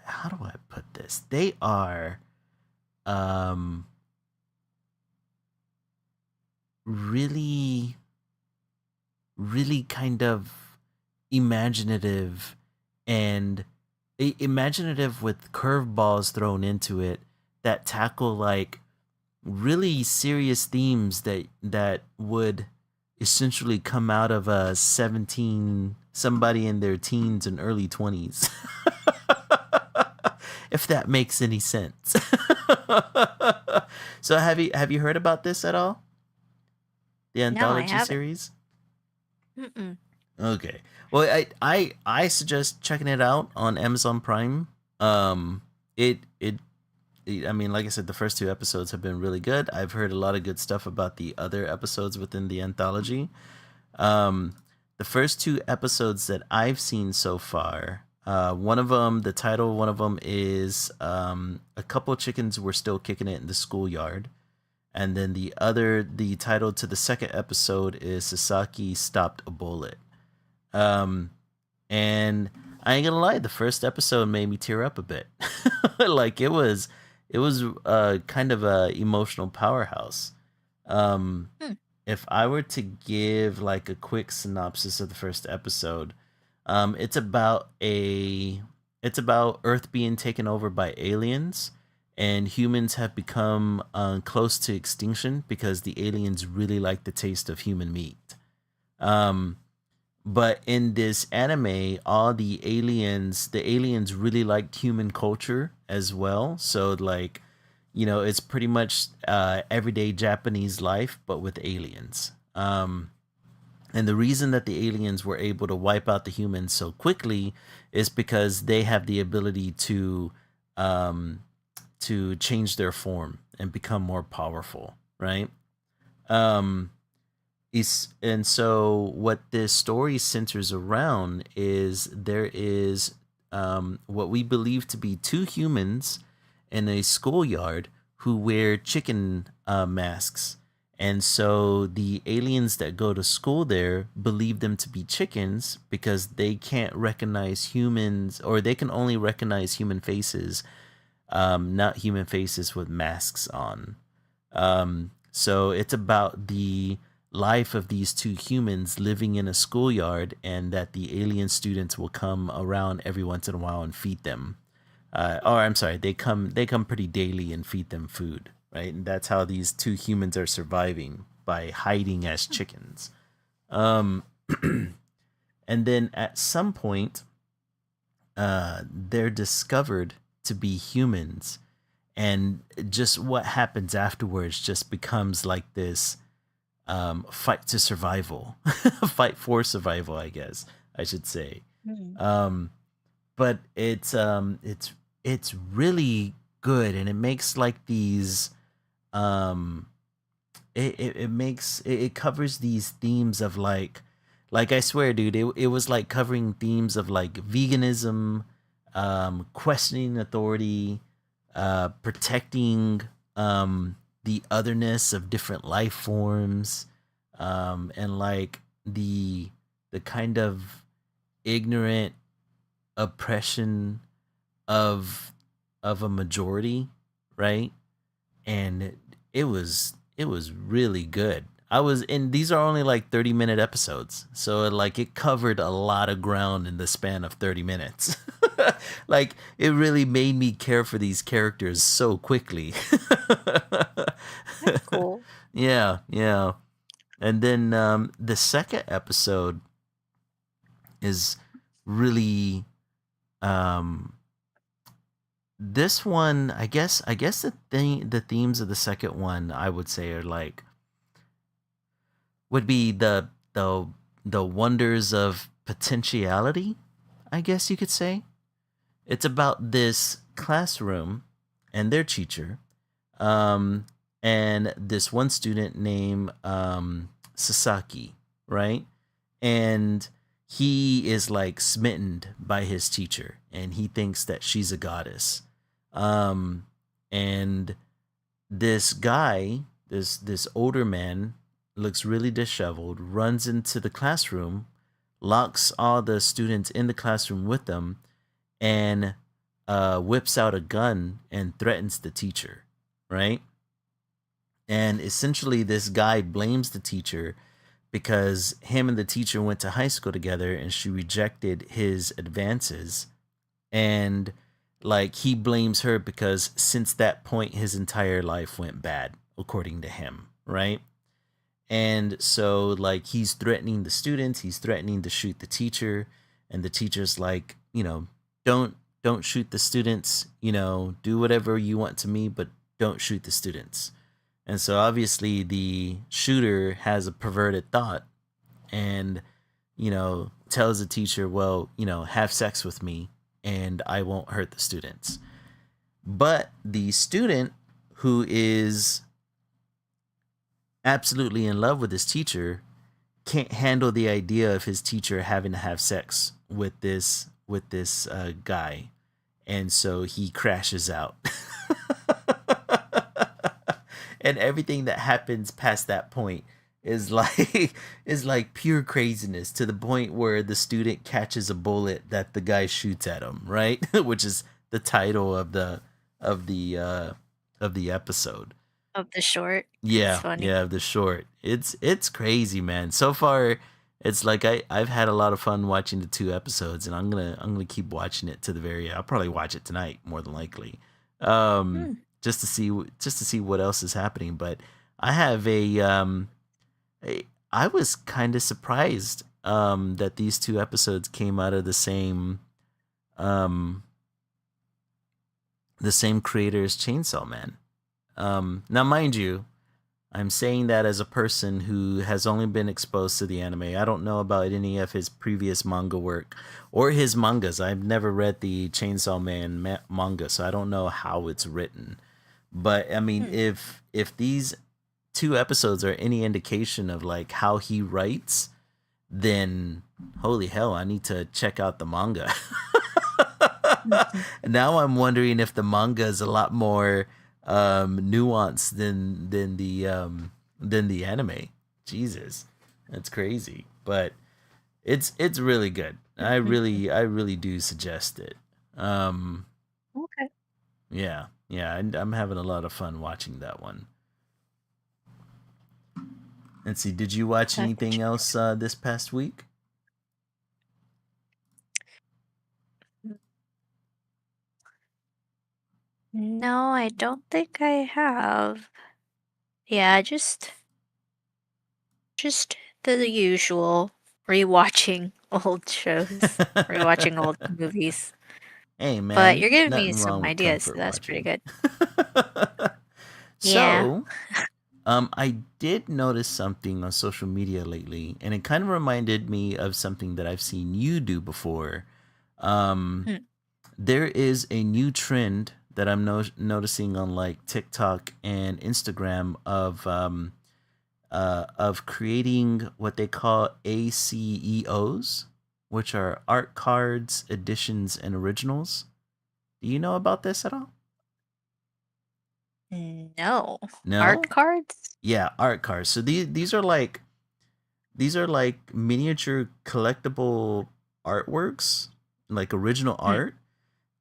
how do I put this? They are um really really kind of imaginative and imaginative with curveballs thrown into it that tackle like really serious themes that would essentially come out of a 17 somebody in their teens and early 20s. If that makes any sense. So have you heard about this at all? The No, I anthology haven't. series? Mm-mm. Okay. Well, I suggest checking it out on Amazon Prime. Um, I mean, like I said, the first two episodes have been really good. I've heard a lot of good stuff about the other episodes within the anthology. Um, the first two episodes that I've seen so far, one of them, the title, one of them is a couple chickens were still kicking it in the schoolyard. And then the title to the second episode is Sasaki stopped a bullet. Um, and I ain't gonna lie, the first episode made me tear up a bit. Like it was kind of a emotional powerhouse. Um, Hmm. if I were to give like a quick synopsis of the first episode, it's about Earth being taken over by aliens, and humans have become close to extinction because the aliens really like the taste of human meat. Um, but in this anime, the aliens really liked human culture as well. So like, it's pretty much everyday Japanese life, but with aliens. And the reason that the aliens were able to wipe out the humans so quickly is because they have the ability um, to change their form and become more powerful, right? Um, and so what this story centers around is there is what we believe to be two humans in a schoolyard who wear chicken masks. And so the aliens that go to school there believe them to be chickens because they can't recognize humans, or they can only recognize human faces, not human faces with masks on. So it's about the life of these two humans living in a schoolyard, and that the alien students will come around every once in a while and feed them. Or I'm sorry, they come pretty daily and feed them food, right? And that's how these two humans are surviving, by hiding as chickens. Um, and then at some point, they're discovered to be humans, and just what happens afterwards just becomes like this fight to survival, fight for survival, I guess I should say. Hmm. Um, but it's really good, and it makes like these um it covers these themes of like I swear, dude, it was like covering themes of like veganism, questioning authority, protecting the otherness of different life forms, and like the kind of ignorant oppression of a majority, right? And it was really good. And these are only like 30-minute episodes, so like it covered a lot of ground in the span of 30 minutes. Like it really made me care for these characters so quickly. That's cool. Yeah, yeah. And then the second episode is really um this one, I guess the themes of the second one, I would say, are like would be the wonders of potentiality, I guess you could say. It's about this classroom and their teacher, um and this one student named Sasaki, right? And he is like smitten by his teacher, and he thinks that she's a goddess. And this guy, this older man, looks really disheveled, runs into the classroom, locks all the students in the classroom with them, and whips out a gun and threatens the teacher, right? And essentially, this guy blames the teacher because him and the teacher went to high school together and she rejected his advances. And like he blames her because since that point, his entire life went bad, according to him, right? And so, like, he's threatening the students, he's threatening to shoot the teacher, and the teacher's like, don't shoot the students, do whatever you want to me, but don't shoot the students. And so obviously the shooter has a perverted thought and, tells the teacher, well, have sex with me and I won't hurt the students. But the student who is absolutely in love with his teacher can't handle the idea of his teacher having to have sex with this guy, and so he crashes out. And everything that happens past that point is like is like pure craziness to the point where the student catches a bullet that the guy shoots at him, right? Which is the title of the uh of the episode. Of the short. It's Yeah, funny. yeah, the short. It's crazy, man. So far, it's like I've had a lot of fun watching the two episodes, and I'm gonna keep watching it to the very. I'll probably watch it tonight, more than likely, Hmm. just to see what else is happening. But I have I was kind of surprised that these two episodes came out of um the same creators, Chainsaw Man. Now, mind you, I'm saying that as a person who has only been exposed to the anime. I don't know about any of his previous manga work or his mangas. I've never read the Chainsaw Man manga, so I don't know how it's written. But I mean, Hmm. if these two episodes are any indication of like how he writes, then holy hell, I need to check out the manga. Mhm. Now I'm wondering if the manga is a lot more nuanced than the anime. Jesus, that's crazy, but it's really good. I really do suggest it. Um, Okay. yeah, yeah, and I'm having a lot of fun watching that one. Let's see, did you watch I can anything check. else this past week? No, I don't think I have. Yeah, just the usual rewatching old shows, rewatching old movies. Hey But man, you're giving me nothing some wrong with ideas, so comfort that's pretty watching. good. Yeah. So, I did notice something on social media lately, and it kind of reminded me of something that I've seen you do before. Um, Hmm. there is a new trend that I'm noticing on like TikTok and Instagram of creating what they call ACEOs, which are art cards, editions, and originals. Do you know about this at all? No. Art No? cards? Yeah, art cards. So these are like miniature collectible artworks, like original Hmm. art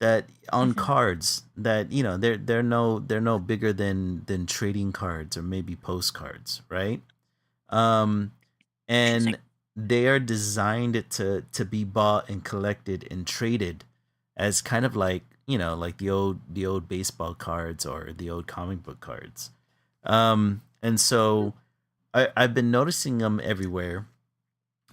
that on Hmm. cards that they're no bigger than trading cards or maybe postcards, right? Um Interesting. and they are designed to be bought and collected and traded as kind of like like the old baseball cards or the old comic book cards. And so I've been noticing them everywhere,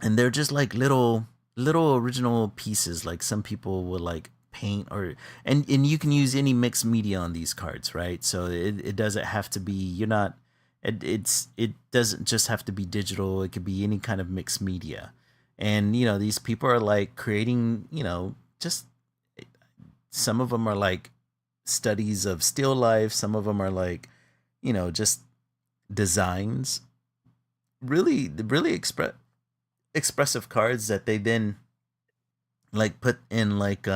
and they're just like little original pieces. Like some people will like paint or and you can use any mixed media on these cards, right? So it doesn't have to be you're not it doesn't just have to be digital. It could be any kind of mixed media. And these people are like creating, just some of them are like studies of still life, some of them are like, just designs, really expressive cards that they then like put in like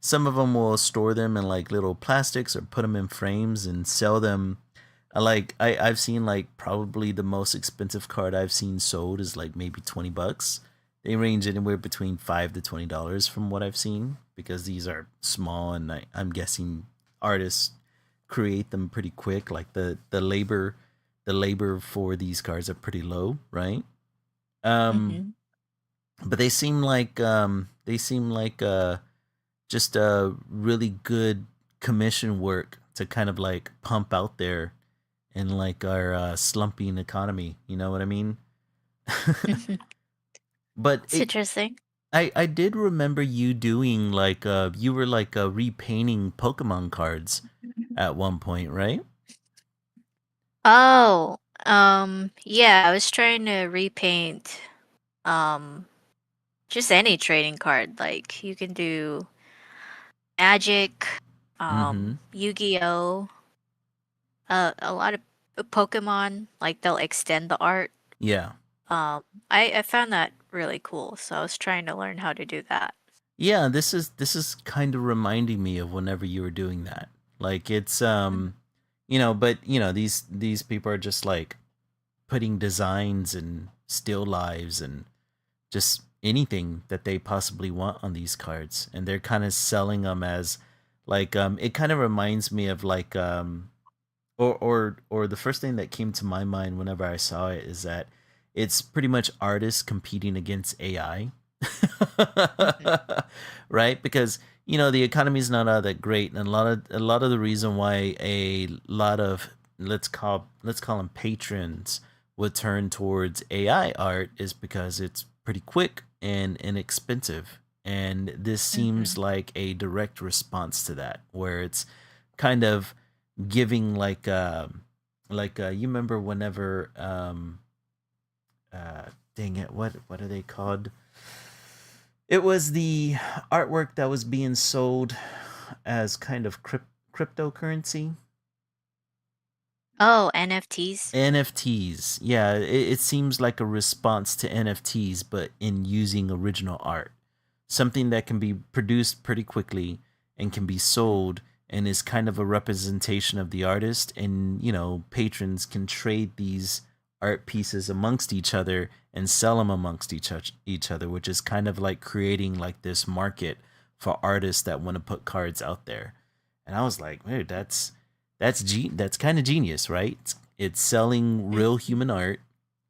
some of them will store them in like little plastics or put them in frames and sell them I've seen like probably the most expensive card I've seen sold is like maybe $20. They range anywhere between $5 to $20 from what I've seen because these are small and I'm guessing artists create them pretty quick. Like the labor for these cards are pretty low, right? Um, Mm-hmm. but they seem like just really good commission work to kind of like pump out there in like our slumping economy. You know what I mean? But It's interesting. I did remember you doing like you were like repainting Pokemon cards at one point, right? Oh, yeah, I was trying to repaint um just any trading card. Like you can do Magic, Mm-hmm. Yu-Gi-Oh, a lot of Pokemon, like they'll extend the art. Yeah. Um, I found that really cool, so I was trying to learn how to do that. Yeah, this is kind of reminding me of whenever you were doing that. Like it's but these people are just like putting designs and still lives and just anything that they possibly want on these cards and they're kind of selling them as like it kind of reminds me of like or the first thing that came to my mind whenever I saw it is that it's pretty much artists competing against AI. Mhm. Right? Because the economy is not all that great, and a lot of the reason why a lot of let's call them patrons would turn towards AI art is because it's pretty quick and inexpensive. And this seems Mhm. like a direct response to that, where it's kind of giving you remember whenever dang it, what are they called? It was the artwork that was being sold as kind of cryptocurrency. Oh, NFTs. NFTs. Yeah, it seems like a response to NFTs, but in using original art. Something that can be produced pretty quickly and can be sold and is kind of a representation of the artist. And, patrons can trade these art pieces amongst each other and sell them amongst each other, which is kind of like creating like this market for artists that want to put cards out there. And I was like, dude, that's kind of genius, right? It's selling real Mhm. human art,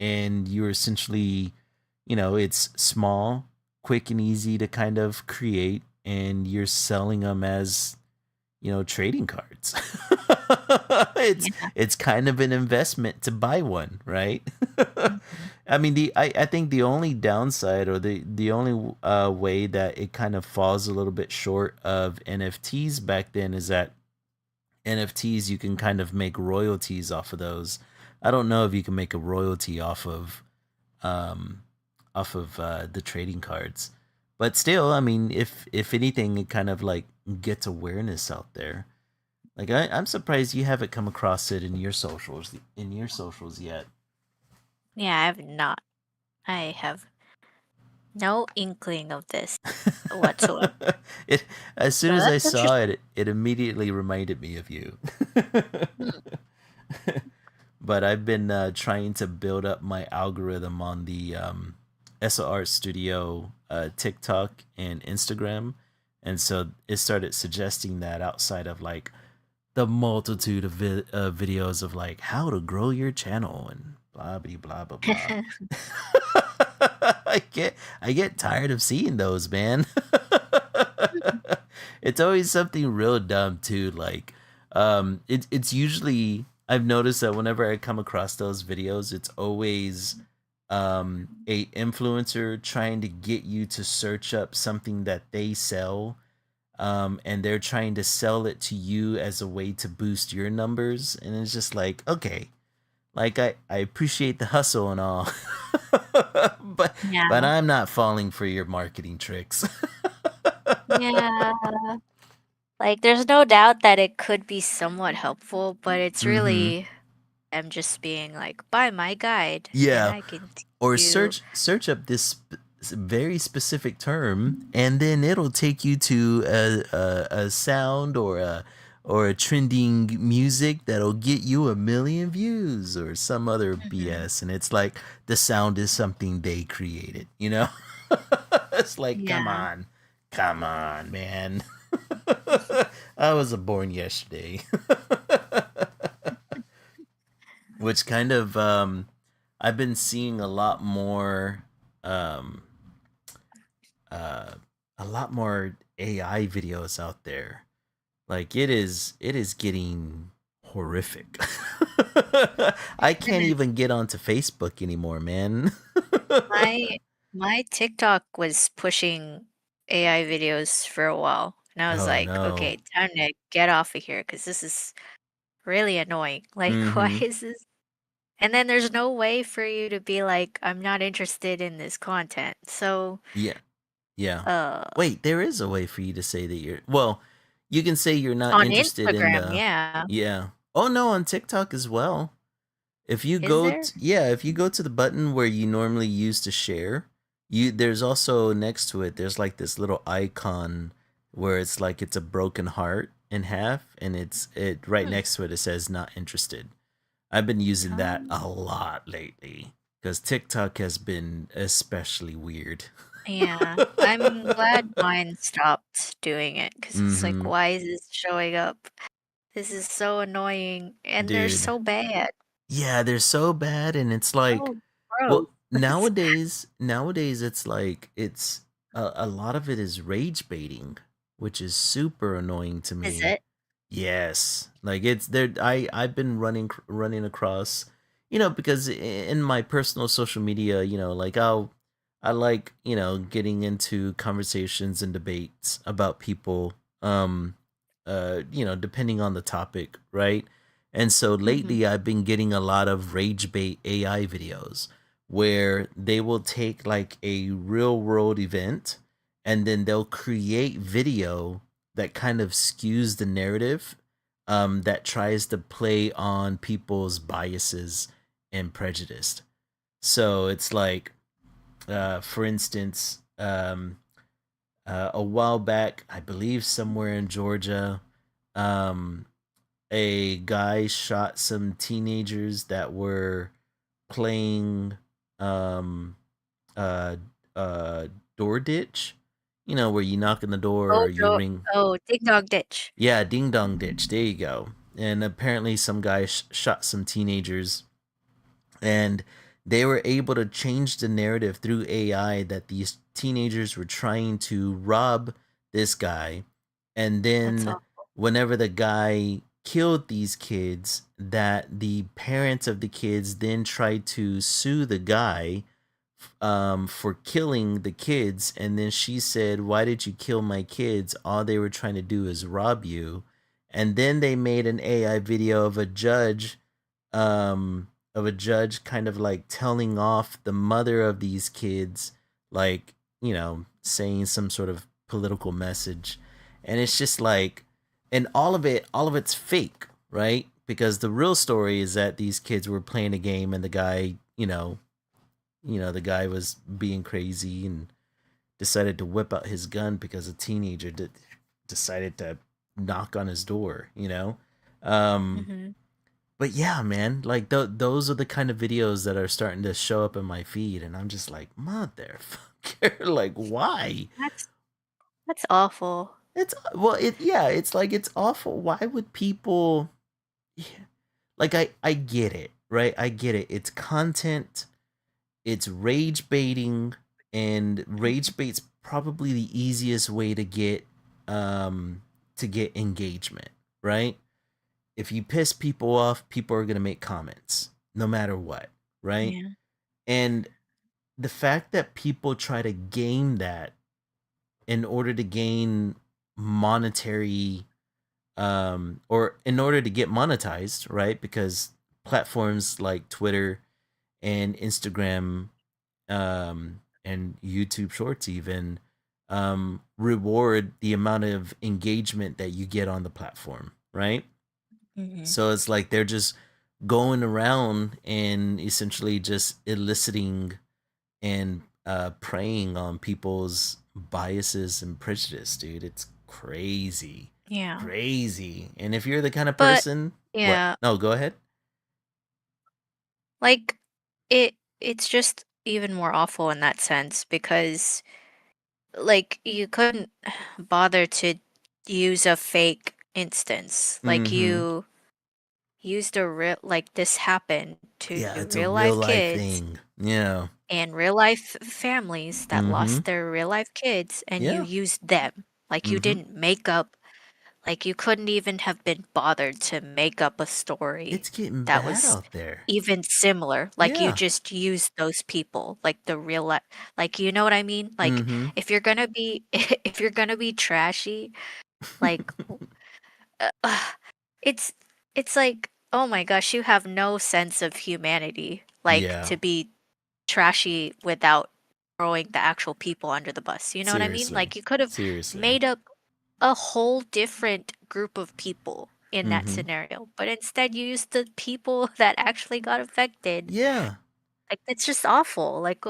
and you're essentially, it's small, quick, and easy to kind of create, and you're selling them as trading cards. it's Yeah. it's kind of an investment to buy one, right? Mhm. I mean, I think the only downside or the only way that it kind of falls a little bit short of NFTs back then is that NFTs you can kind of make royalties off of those. I don't know if you can make a royalty um off of the trading cards. But still, I mean, if anything, it kind of like gets awareness out there. Like I'm surprised you haven't come across it in your socials yet. Yeah, I have not. I have no inkling of this whatsoever. it as soon So as I that's saw interesting. it, it immediately reminded me of you. Hmm. But I've been trying to build up my algorithm on the SLR Studio TikTok and Instagram, and so it started suggesting that outside of like the multitude of videos of like how to grow your channel and blah blah blah blah. I get tired of seeing those, man. It's always something real dumb too. Like, it's usually I've noticed that whenever I come across those videos, it's always a influencer trying to get you to search up something that they sell, and they're trying to sell it to you as a way to boost your numbers, and it's just like, okay, like I appreciate the hustle and all, but Yeah. I'm not falling for your marketing tricks. Yeah. Like, there's no doubt that it could be somewhat helpful, but it's Mm-hmm. really I'm just being like, buy my guide and Yeah, I can teach or you. search up this very specific term, and then it'll take you to a sound or or a trending music that'll get you 1 million views or some other Mhm. BS. And it's like the sound is something they created, you know? It's like, Yeah. come on, man. I was born yesterday. Which kind of, I've been seeing um, uh, a lot more AI videos out there. Like it is getting horrific. I can't Goodness. even get onto Facebook anymore, man. My my TikTok was pushing AI videos for a while, and I was Oh like, no. "Okay, time to get off of here because this is really annoying. Like, why Mm-hmm. is this?" And then there's no way for you to be like, "I'm not interested in this content." So, Yeah. Yeah. uh, Wait, there is a way for you to say that you're well, you can say you're not on interested in Instagram, the yeah. yeah. Oh no, on TikTok as well. If you Is go there? t yeah, if you go to the button where you normally use to share, there's also next to it, there's like this little icon where it's like it's a broken heart in half and it right Hmm. next to it it says not interested. I've been using that Um, a lot lately because TikTok has been especially weird. yeah. I'm glad mine stopped doing it because it's like, Mm-hmm. why is this showing up? This is so annoying, and they're Dude. so bad. Yeah, they're so bad and it's like So gross. well, nowadays it's like it's a lot of it is rage baiting, which is super annoying to Is me. it? Yes, like it's there. I've been running across, because in my personal social media, like I like getting into conversations and debates about people, depending on the topic, right? And so Mhm. lately, I've been getting a lot of rage bait AI videos where they will take like a real world event and then they'll create video that kind of skews the narrative, that tries to play on people's biases and prejudice. So it's like, for instance, a while back, I believe somewhere in Georgia, um, a guy shot some teenagers that were playing um, uh, uh, door ditch. Where you knock on the door or Oh, you do ring. oh, Dig Dog Ditch. Yeah, Ding Dong Ditch. There you go. And apparently, some guy shot some teenagers, and they were able to change the narrative through AI that these teenagers were trying to rob this guy. And That's then, all. whenever the guy killed these kids, that the parents of the kids then tried to sue the guy for killing the kids. And then she said, "Why did you kill my kids? All they were trying to do is rob you." And then they made an AI video of a judge kind of like telling off the mother of these kids, like, saying some sort of political message. And it's just like, and all of it's fake, right? Because the real story is that these kids were playing a game and the guy, the guy was being crazy and decided to whip out his gun because a teenager decided to knock on his door. Um, Mhm. but yeah, man, like those are the kind of videos that are starting to show up in my feed, and I'm just like, motherfucker, like why? That's that's awful. It's well, yeah, it's like it's awful. Why would people? Yeah, like I get it, right? I get it. It's content. It's rage baiting, and Mhm. rage bait's probably the easiest way to get engagement, right? If you piss people off, people are going to make comments no matter what, right? Yeah. And the fact that people try to game that in order to gain monetary, or in order to get monetized, right? Because platforms like Twitter and Instagram, and YouTube Shorts even, reward the amount of engagement that you get on the platform, right? Mhm. So it's like they're just going around and essentially just eliciting and preying on people's biases and prejudice, dude. It's crazy. Yeah. crazy. And if you're the kind of But person, what? yeah, No, go ahead. like it's just even more awful in that sense because like you couldn't bother to use a fake instance. Like Mm-hmm. you used a real like this happened to Yeah, it's a real real life life kids thing. Yeah. and real life families that Mm-hmm. lost their real life kids and you Yeah. used them. Like you Mm-hmm. didn't make up like you couldn't even have been bothered to make up a story It's getting that bad was out there. even similar. Like you Yeah. just used those people, like the real life, like you know what I mean? Like Mm-hmm. if you're gonna be if you're gonna be trashy, like uh, it's it's like oh my gosh, you have no sense of humanity. Like Yeah. to be trashy without throwing the actual people under the bus. You know what I mean? Seriously. Like you could have Seriously. made up a whole different group of people in that Mm-hmm. scenario, but instead you used the people that actually got affected. Yeah. Like it's just awful. Like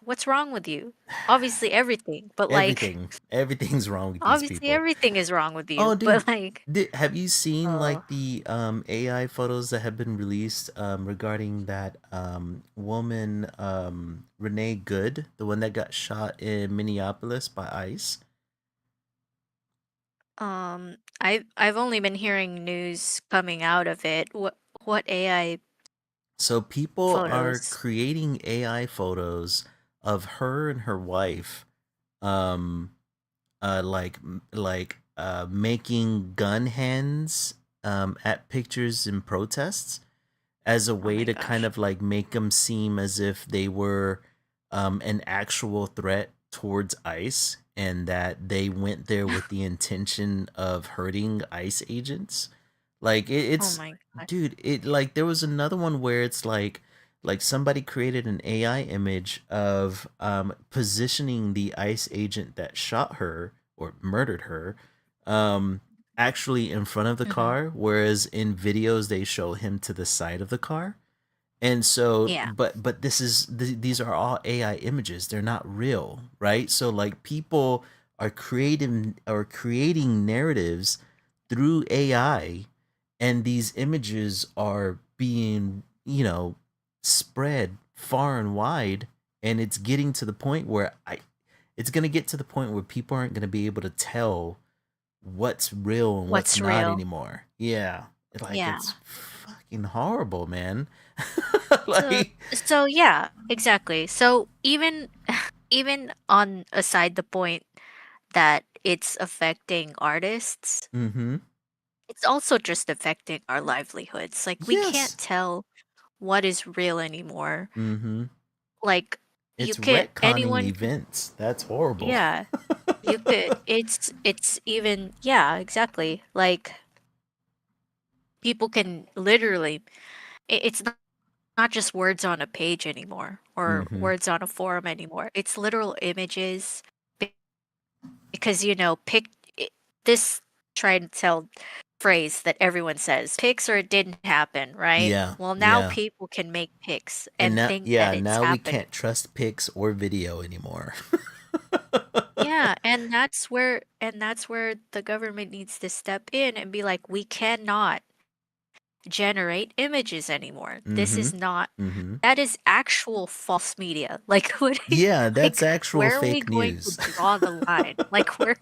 what's wrong with you? Obviously everything, but like Everything's wrong with these obviously people. everything is wrong with Oh, you, dude, but like have you seen oh like the AI photos that have been released regarding that woman Renee Good, the one that got shot in Minneapolis by ICE? I've only been hearing news coming out of it. What AI So people are photos? creating AI photos of her and her wife um making gun hands at pictures in protests as a Oh way my to kind gosh. of like make them seem as if they were an actual threat towards ICE and that they went there with the intention of hurting ICE agents. Like Oh it's my gosh. dude, it like there was another one where it's like somebody created an AI image of positioning the ICE agent that shot her or murdered her um actually in front of the Hmm. car, whereas in videos they show him to the side of the car. And so, Yeah. but these are all AI images. They're not real, right? So like people are creating narratives through AI, and these images are being, spread far and wide, and it's getting to the point where I it's going to get to the point where people aren't going to be able to tell what's real and what's What's not real? anymore. Yeah. Like Yeah. it's fucking horrible, man. So like so yeah, exactly. So even even on aside the point that it's affecting artists, mhm. it's also just affecting our livelihoods. Like we can't Yes. tell what is real anymore. Mhm. Like you It's can't retconning anyone events. That's horrible. yeah, you could it's even yeah, exactly. Like people can literally it's not just words on a page anymore or mhm. words on a forum anymore. It's literal images be- because pic I- this try and tell phrase that everyone says, pics or it didn't happen, right? Yeah. Well, now Yeah. people can make pics And and now think that yeah, it's now we happening. can't trust pics or video anymore. Yeah, and that's where the government needs to step in and be like, we cannot generate images anymore. This is mhm. not Mhm. that is actual false media. Like what Yeah, that's like actual where are we fake going to news. draw the line? Like where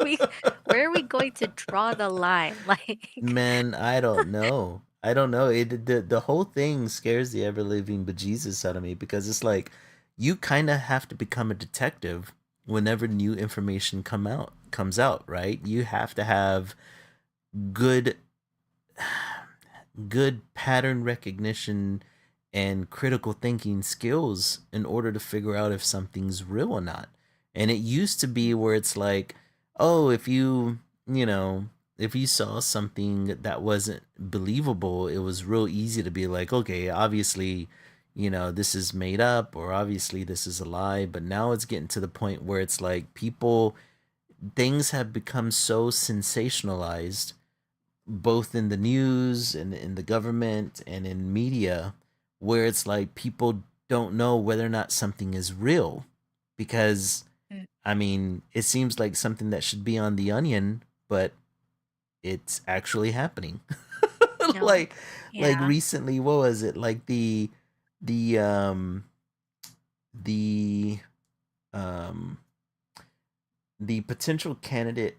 are we going to draw the line? Like Man, I don't know. I don't know. The whole thing scares the ever living bejesus out of me because it's like you kind of have to become a detective whenever new information comes out, right? You have to have good good pattern recognition and critical thinking skills in order to figure out if something's real or not. And it used to be where it's like, oh, you know, if you saw something that wasn't believable, it was real easy to be like, okay, obviously, this is made up or obviously this is a lie. But now it's getting to the point where it's like things have become so sensationalized both in the news and in the government and in media where it's like people don't know whether or not something is real because Mm. I mean it seems like something that should be on the onion but it's actually happening. No. like like Yeah. recently, what was it? Like the the um the potential candidate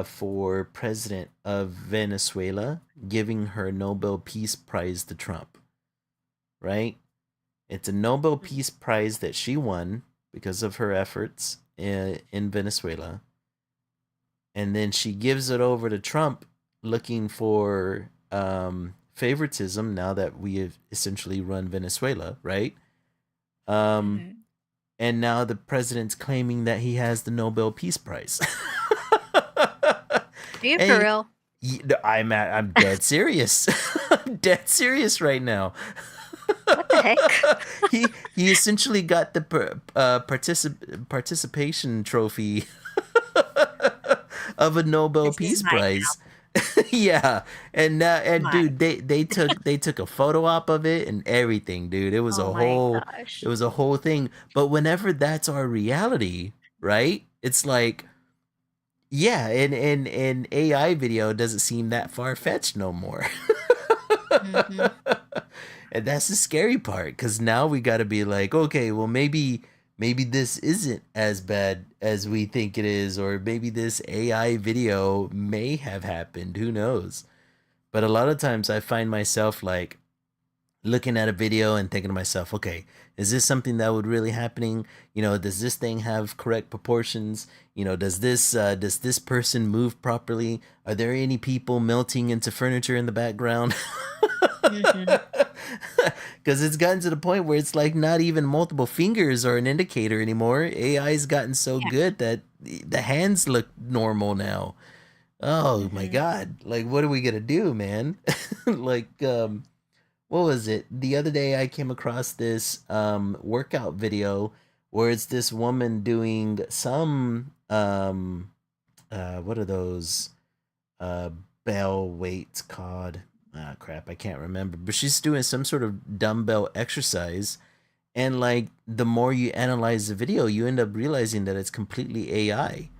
for president of Venezuela giving her Nobel Peace Prize to Trump, right? It's a Nobel Peace Prize that she won because of her efforts in Venezuela. And then she gives it over to Trump looking for favoritism now that we have essentially run Venezuela, right? Um, Mm-hmm. and now the president's claiming that he has the Nobel Peace Prize. Are you for and real? I'm dead serious. I'm dead serious right now. What the heck? He essentially got the participation trophy of a Nobel This is Peace mine Prize. Yeah, now. and Mine. dude, they took a photo op of it and everything, dude. Oh my It gosh. was a whole thing. But whenever that's our reality, right? It's like, yeah, and AI video doesn't seem that far fetched no more. Mm-hmm. And that's the scary part, because now we got to be like, okay, well, maybe this isn't as bad as we think it is, or maybe this AI video may have happened. Who knows? But a lot of times I find myself like looking at a video and thinking to myself, okay, is this something that would really happening? Does this thing have correct proportions? Does this person move properly? Are there any people melting into furniture in the background? Mm-hmm. Because it's gotten to the point where it's like not even multiple fingers are an indicator anymore. AI's gotten so Yeah. good that the hands look normal now. Oh my Mm-hmm. god! Like, what are we gonna do, man? like, what was it? The other day I came across this workout video where it's this woman doing some what are those uh bell weights called? Ah, crap, I can't remember. But she's doing some sort of dumbbell exercise, and like the more you analyze the video, you end up realizing that it's completely AI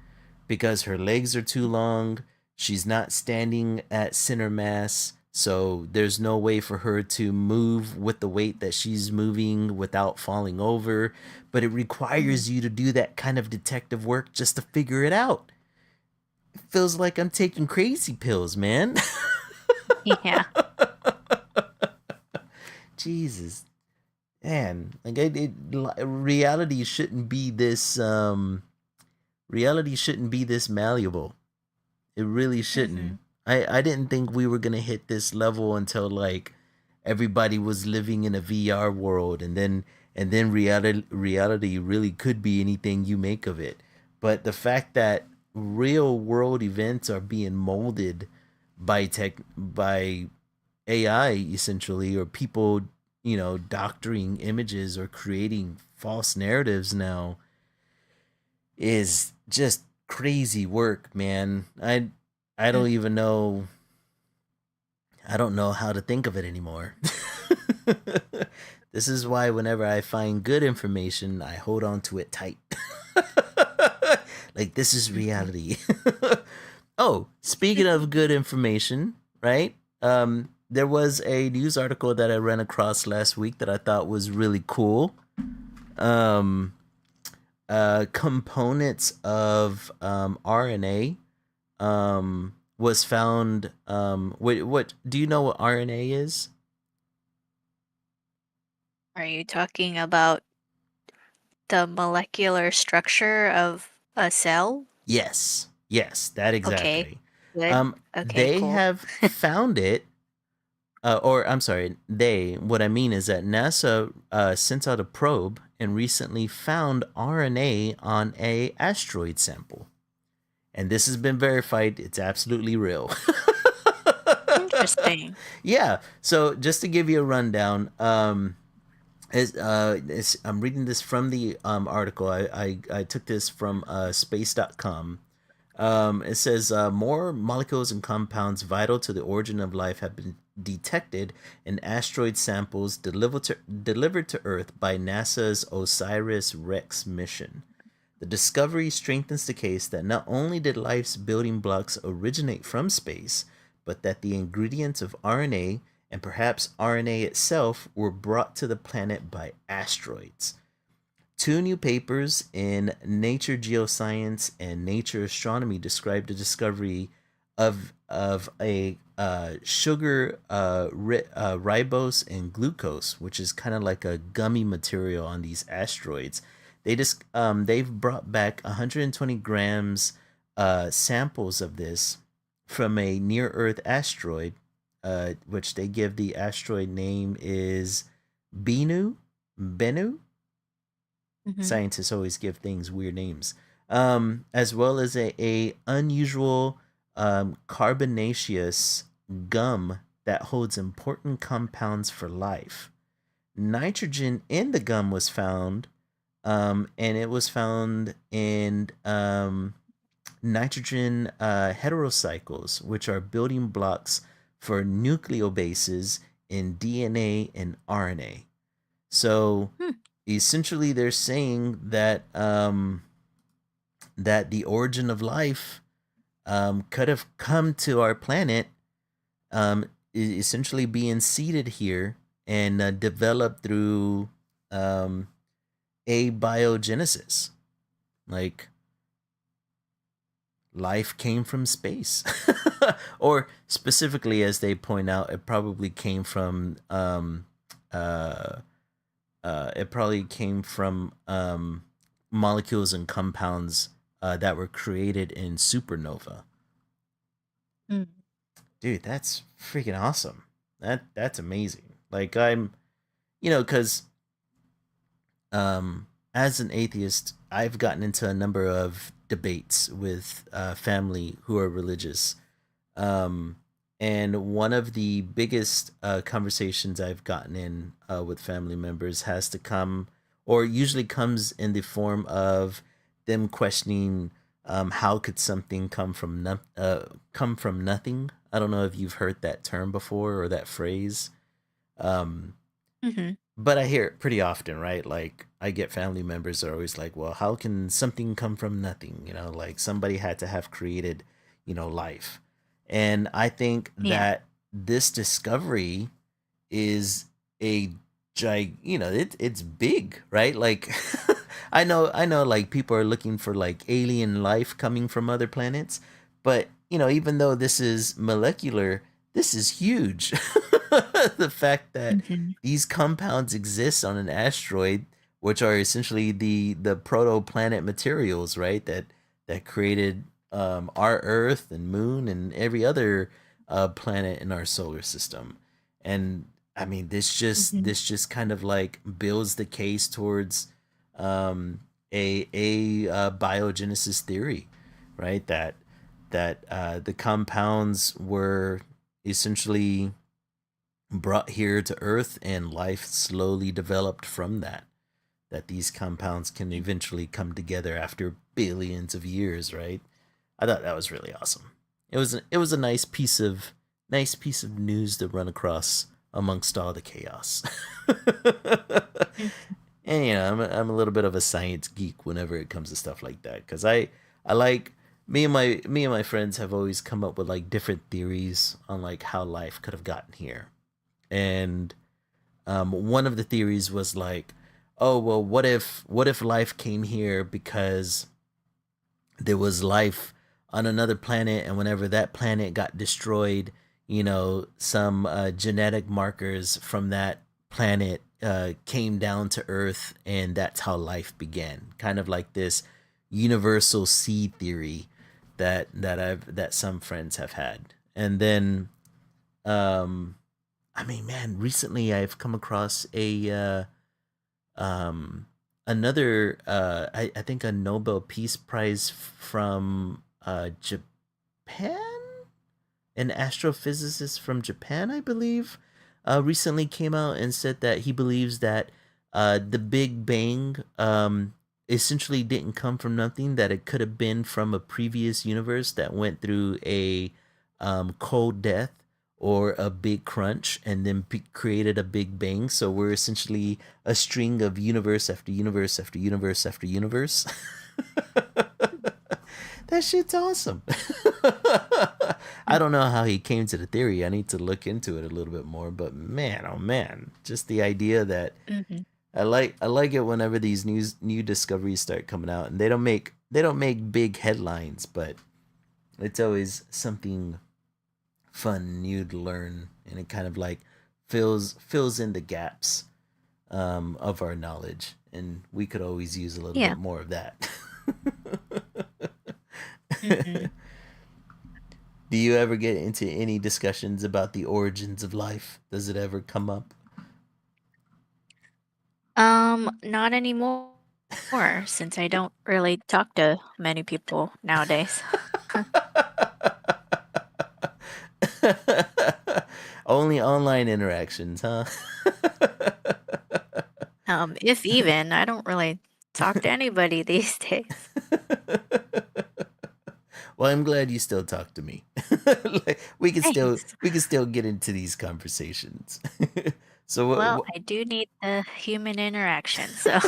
because her legs are too long. She's not standing at center mass. So there's no way for her to move with the weight that she's moving without falling over. But it Mm-hmm. requires you to do that kind of detective work just to figure it out. It feels like I'm taking crazy pills, man. Yeah. Jesus. Man, like reality shouldn't be this reality shouldn't be this malleable. It really Mm-hmm. shouldn't. I didn't think we were gonna hit this level until like everybody was living in a VR world, and then reality really could be anything you make of it. But the fact that real world events are being molded by AI essentially, or people, doctoring images or creating false narratives now is just crazy work, man. I don't even know. I don't know how to think of it anymore. This is why whenever I find good information, I hold on to it tight. Like, this is Mm-hmm. reality. Oh, speaking of good information, right? There was a news article that I ran across last week that I thought was really cool. Um, Components of RNA was found. What do you know what RNA is? Are you talking about the molecular structure of a cell? Yes, yes, that Okay. exactly. Good. Okay, They cool. have found it. Or I'm sorry, what I mean is that NASA sent out a probe and recently found RNA on a asteroid sample. And this has been verified. It's absolutely real. Interesting. Yeah. So just to give you a rundown, I'm reading this from the article. I took this from space.com. It says more molecules and compounds vital to the origin of life have been detected in asteroid samples delivered to Earth by NASA's OSIRIS-REx mission. The discovery strengthens the case that not only did life's building blocks originate from space, but that the ingredients of RNA and perhaps RNA itself were brought to the planet by asteroids. Two new papers in Nature Geoscience and Nature Astronomy describe the discovery of a sugar ribose and glucose, which is kind of like a gummy material on these asteroids. They've brought back 120 grams samples of this from a near Earth asteroid, which they give the asteroid name is Bennu. Hmm. Scientists always give things weird names. As well as a unusual carbonaceous gum that holds important compounds for life. Nitrogen in the gum was found, and it was found in nitrogen heterocycles, which are building blocks for nucleobases in DNA and RNA. So Hmm. essentially, they're saying that that the origin of life could have come to our planet, essentially being seeded here and developed through um, abiogenesis. Like life came from space. Or specifically, as they point out, it probably came from uh, molecules and compounds that were created in supernova. Mm. Dude, that's freaking awesome. That's amazing. Like because as an atheist, I've gotten into a number of debates with family who are religious. Um, and one of the biggest conversations I've gotten in with family members has to come, or usually comes in the form of them questioning how could something come from nothing. I don't know if you've heard that term before or that phrase. Um, Hmm. but I hear it pretty often, right? Like I get family members that are always like, "Well, how can something come from nothing?" Like somebody had to have created, life. And I think Yeah. that this discovery is a it's big, right? Like I know like people are looking for like alien life coming from other planets, but even though this is molecular, this is huge. The fact that Hmm. these compounds exist on an asteroid, which are essentially the protoplanet materials, right? That created our Earth and Moon and every other planet in our solar system. And I mean, Hmm. this just kind of like builds the case towards um, a biogenesis theory, right? That the compounds were essentially brought here to Earth, and life slowly developed from that. That these compounds can eventually come together after billions of years, right? I thought that was really awesome. It was a nice piece of news to run across amongst all the chaos. And I'm a little bit of a science geek whenever it comes to stuff like that, because I like me and my friends have always come up with like different theories on like how life could have gotten here. And one of the theories was like, oh well, what if life came here because there was life on another planet, and whenever that planet got destroyed, some genetic markers from that planet came down to Earth, and that's how life began. Kind of like this universal seed theory that some friends have had. And then um I mean, man, recently I've come across a um another I think a Nobel Peace Prize from Japan, an astrophysicist from Japan, I believe, recently came out and said that he believes that the Big Bang essentially didn't come from nothing, that it could have been from a previous universe that went through a cold death or a big crunch and then created a Big Bang. So we're essentially a string of universe after universe after universe after universe. That shit's awesome. I don't know how he came to the theory. I need to look into it a little bit more. But man, oh man, just the idea that Hmm. I like it whenever these new discoveries start coming out, and they don't make big headlines, but it's always something fun new to learn, and it kind of like fills in the gaps of our knowledge, and we could always use a little Yeah. bit more of that. Hmm. Do you ever get into any discussions about the origins of life? Does it ever come up? Not anymore, since I don't really talk to many people nowadays. Only online interactions, huh? If even, I don't really talk to anybody these days. Well, I'm glad you still talk to me. Like, we can still Thanks. we can still get into these conversations. So Well, what, I do need the human interaction, so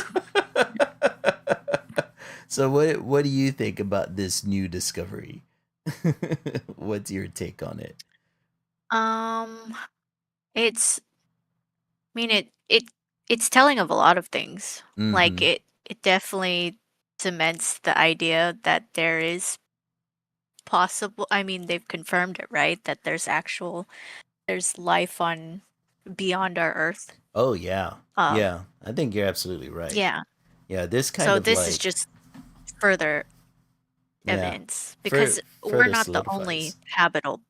so what do you think about this new discovery? What's your take on it? um it's I mean it's telling of a lot of things. Like Mm-hmm. it definitely cements the idea that there is possible I mean they've confirmed it, right? That there's life on beyond our earth. Oh yeah. Um Yeah. I think you're absolutely right. yeah. Yeah, this kind So of this is like just further yeah, evidence because we're further not the only solidifies. habitable.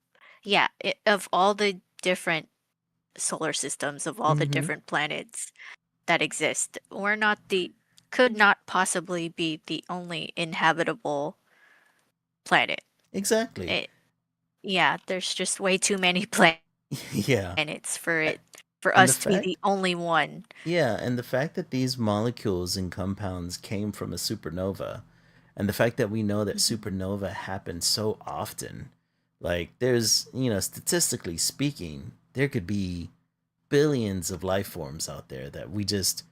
Yeah, of all the different solar systems, of all the Mm-hmm. different planets that exist, we're not the could not possibly be the only inhabitable planet. Exactly. It, yeah, there's just way too many Yeah. planets for A- it for And the us to be the fact only one. Yeah, and the fact that these molecules and compounds came from a supernova, and the fact that we know that Mhm. supernova happen so often, like statistically speaking, there could be billions of life forms out there that we just,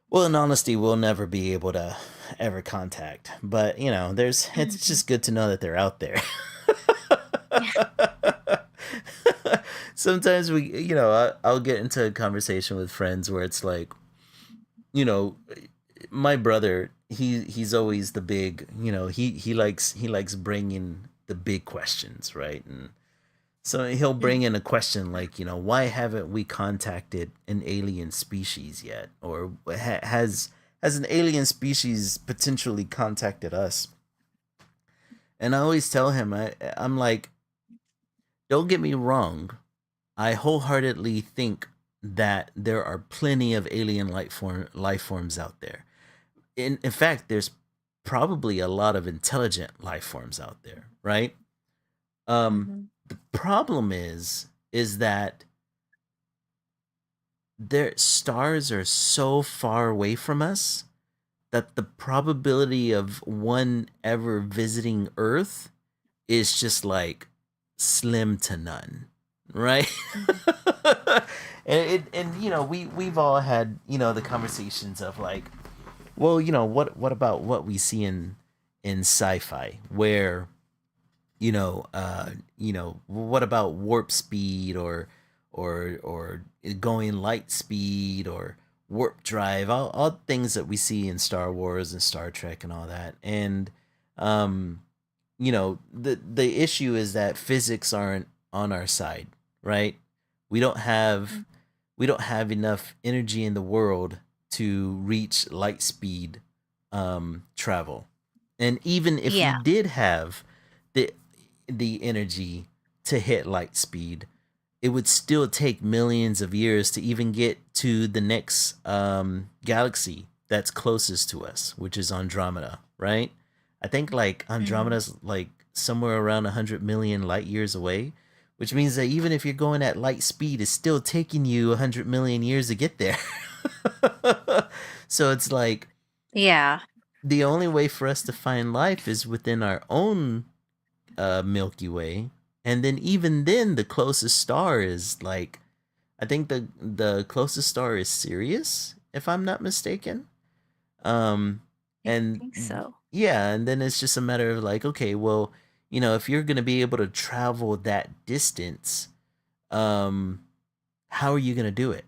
well, in honesty, we'll never be able to ever contact. But it's Mhm. just good to know that they're out there. Yeah. Sometimes I'll get into a conversation with friends where it's like, you know, my brother, he's always the big, he likes bringing the big questions, right? And so he'll bring Mhm. in a question like, why haven't we contacted an alien species yet, or has an alien species potentially contacted us? And I always tell him, I'm like, don't get me wrong, I wholeheartedly think that there are plenty of alien life forms out there. In fact, there's probably a lot of intelligent life forms out there, right? Um, Mhm. the problem is that their stars are so far away from us that the probability of one ever visiting Earth is just like slim to none, right? Mhm. And we've all had the conversations of like, well, what about what we see in sci-fi, where what about warp speed, or going light speed, or warp drive, all things that we see in Star Wars and Star Trek and all that. And um the issue is that physics aren't on our side, right? we don't have Mhm. we don't have enough energy in the world to reach light speed travel. And even if we Yeah. did have the energy to hit light speed, it would still take millions of years to even get to the next galaxy that's closest to us, which is Andromeda, right? I think like Mhm. Andromeda's like somewhere around 100 million light years away, which means that even if you're going at light speed, it's still taking you 100 million years to get there. So it's like Yeah. the only way for us to find life is within our own Milky Way, and then even then, the closest star is like, I think the closest star is Sirius, if I'm not mistaken. Um, I And think so. yeah, and then it's just a matter of like, okay, well, if you're going to be able to travel that distance, um how are you going to do it?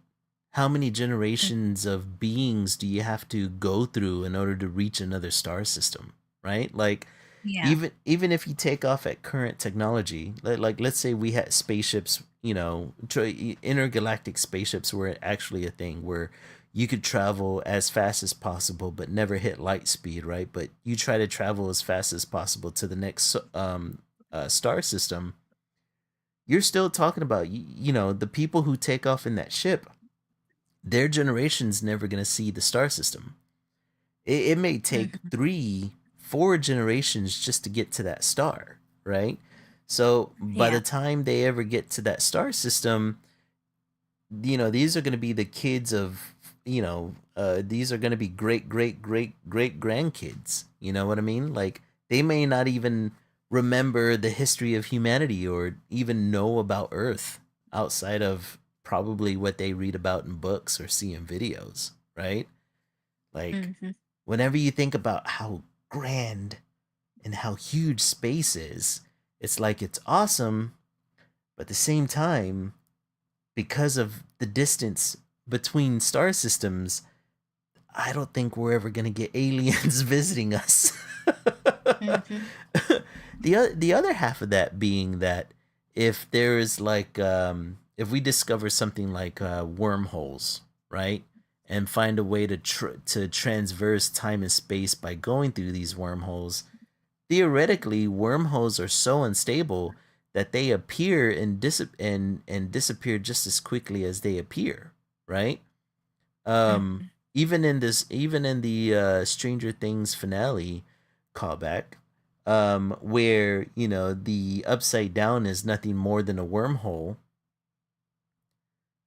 How many Mm. generations of beings do you have to go through in order to reach another star system, right? Like Yeah. even if you take off at current technology, like let's say we had spaceships, intergalactic spaceships were actually a thing where you could travel as fast as possible but never hit light speed, right? But you try to travel as fast as possible to the next star system. You're still talking about the people who take off in that ship, their generation's never going to see the star system. It may take Hmm. 3, 4 generations just to get to that star, right? So by Yeah. the time they ever get to that star system, these are going to be the kids of, these are going to be great, great, great, great grandkids. You know what I mean? Like they may not even remember the history of humanity or even know about Earth outside of probably what they read about in books or see in videos, right? Like Hmm. whenever you think about how grand and how huge space is, it's like it's awesome, but at the same time, because of the distance between star systems, I don't think we're ever going to get aliens visiting us. Hmm. The other half of that being that if there is like if we discover something like wormholes, right? And find a way to transverse time and space by going through these wormholes, theoretically wormholes are so unstable that they appear and disappear just as quickly as they appear, right? Hmm. Even in the Stranger Things finale callback, where the upside down is nothing more than a wormhole.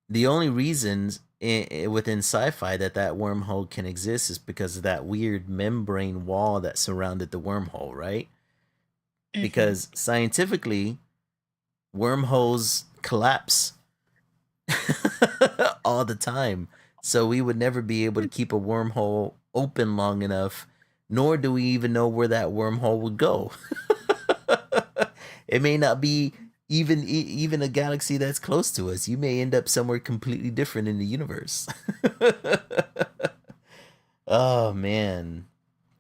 The only reasons within sci-fi that wormhole can exist is because of that weird membrane wall that surrounded the wormhole, right? Hmm. Because scientifically, wormholes collapse all the time. So we would never be able to keep a wormhole open long enough, nor do we even know where that wormhole would go. It may not be even a galaxy that's close to us. You may end up somewhere completely different in the universe. Oh man.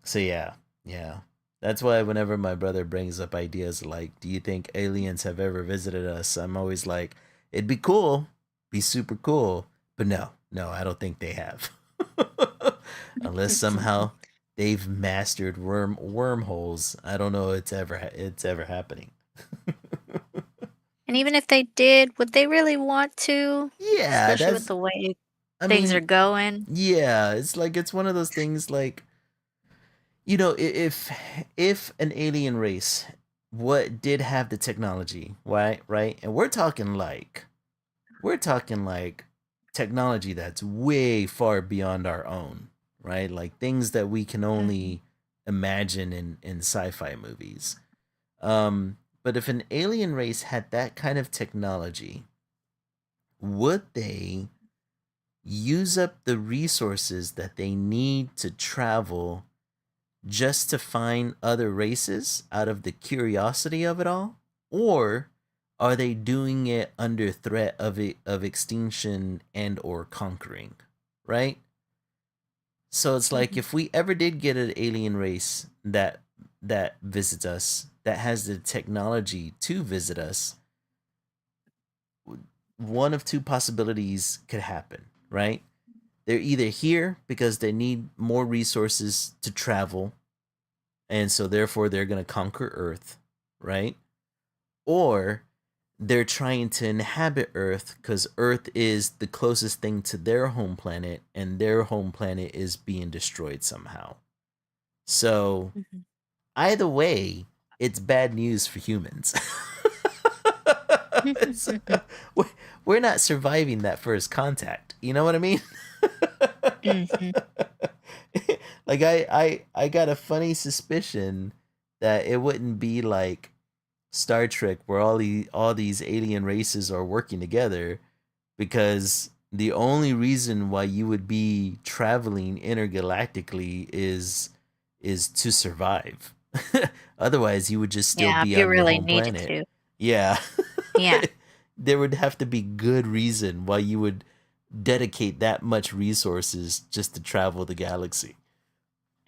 So yeah, yeah. That's why whenever my brother brings up ideas like, "Do you think aliens have ever visited us?" I'm always like, "It'd be cool, be super cool, but no, no, I don't think they have." Unless somehow they've mastered wormholes, I don't know it's ever happening. And even if they did, would they really want to? Yeah, Especially with that's. the way I things are mean, going. yeah, it's like it's one of those things like if an alien race what did have the technology, right, and we're talking like technology that's way far beyond our own, right, like things that we can Hmm. only imagine in sci-fi movies. But if an alien race had that kind of technology, would they use up the resources that they need to travel just to find other races out of the curiosity of it all? Or are they doing it under threat of extinction and or conquering? Right? So it's like Hmm. if we ever did get an alien race that visits us, that has the technology to visit us, one of two possibilities could happen, right? They're either here because they need more resources to travel, and so therefore they're going to conquer Earth, right? Or they're trying to inhabit Earth because Earth is the closest thing to their home planet, and their home planet is being destroyed somehow. So Hmm. either way, it's bad news for humans. It's- we- we're not surviving that first contact. You know what I mean? Hmm. Like I got a funny suspicion that it wouldn't be like Star Trek where all these alien races are working together, because the only reason why you would be traveling intergalactically is is to survive. Otherwise, you would just still Yeah, if be you on your really home needed planet. to. Yeah. Yeah. There would have to be good reason why you would dedicate that much resources just to travel the galaxy.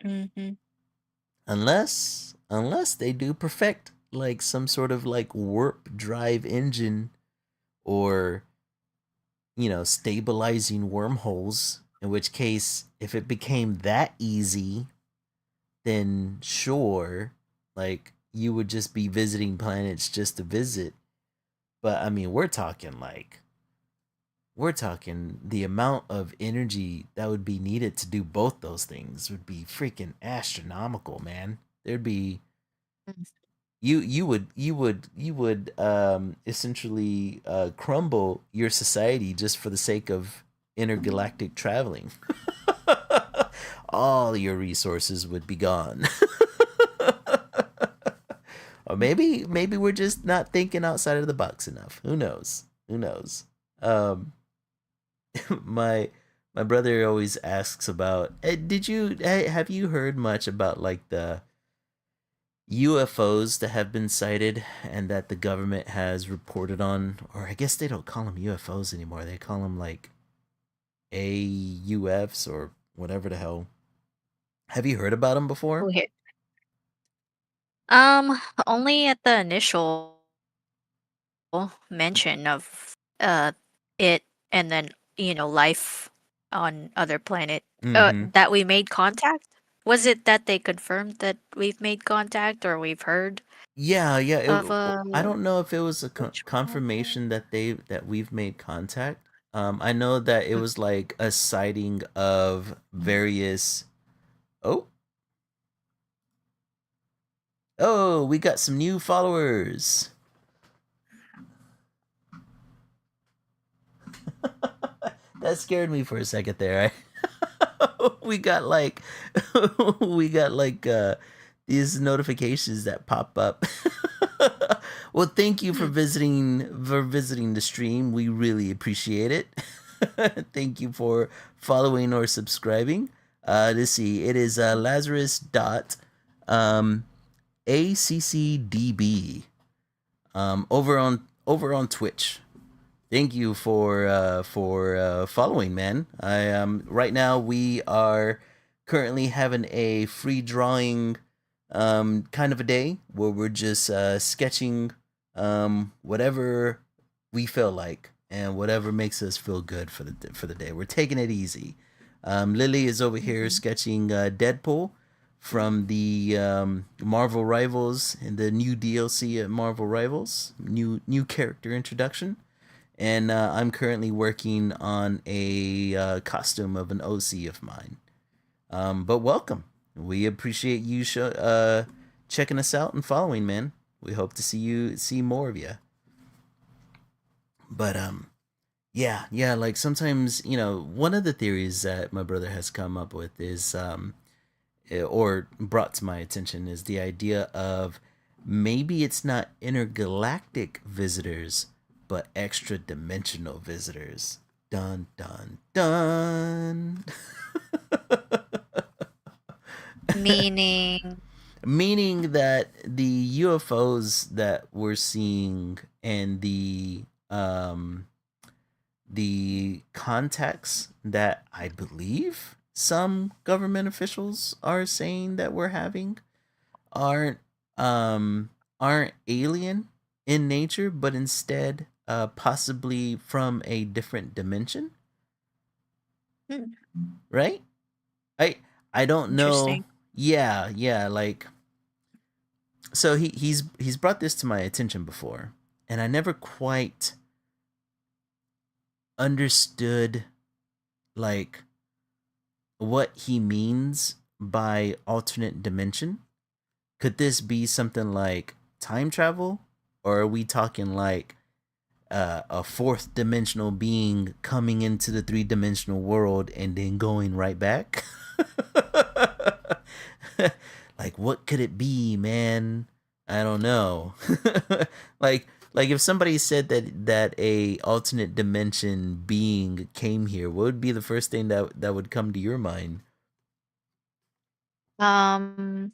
Hmm. Unless they do perfect like some sort of like warp drive engine or stabilizing wormholes, in which case if it became that easy, then sure, like you would just be visiting planets just to visit. But I mean, we're talking the amount of energy that would be needed to do both those things would be freaking astronomical, man. There'd be you would essentially crumble your society just for the sake of intergalactic traveling. All your resources would be gone. Or maybe we're just not thinking outside of the box enough. Who knows? Who knows? Um, my my brother always asks about. Have you heard much about like the UFOs that have been sighted and that the government has reported on? Or I guess they don't call them UFOs anymore. They call them like AUFs or whatever the hell. Have you heard about them before? Okay. Um, Only at the initial mention of it, and then life on other planet, Mm-hmm. that we made contact. Was it that they confirmed that we've made contact, or we've heard Yeah, yeah. of I don't know if it was a which one was it? confirmation that we've made contact. I know that it Mm. was like a sighting of various. Oh, oh, we got some new followers. That scared me for a second there. we got like, we got like these notifications that pop up. Well, thank you for Hmm. visiting the stream. We really appreciate it. Thank you for following or subscribing. Let's see. It is Lazarus dot um, ACCDB over on Twitch. Thank you for following, man. I right now we are currently having a free drawing kind of a day where we're just sketching whatever we feel like and whatever makes us feel good for the day. We're taking it easy. Lily is over here Hmm. sketching Deadpool from the Marvel Rivals and the new DLC at Marvel Rivals, new character introduction. And I'm currently working on a costume of an OC of mine. But welcome. We appreciate you checking us out and following, man. We hope to see more of you. But yeah, yeah. Like sometimes, one of the theories that my brother has come up with is or brought to my attention is the idea of maybe it's not intergalactic visitors, but extra dimensional visitors. Dun dun dun. Meaning, Meaning that the UFOs that we're seeing and the contacts that I believe some government officials are saying that we're having aren't aren't alien in nature, but instead possibly from a different dimension, hmm, right? I I don't know. interesting. Yeah, yeah, like so he's brought this to my attention before, and I never quite understood like what he means by alternate dimension. Could this be something like time travel, or are we talking like a fourth dimensional being coming into the three-dimensional world and then going right back? Like, what could it be, man? I don't know. like if somebody said that a alternate dimension being came here, what would be the first thing that would come to your mind? Um,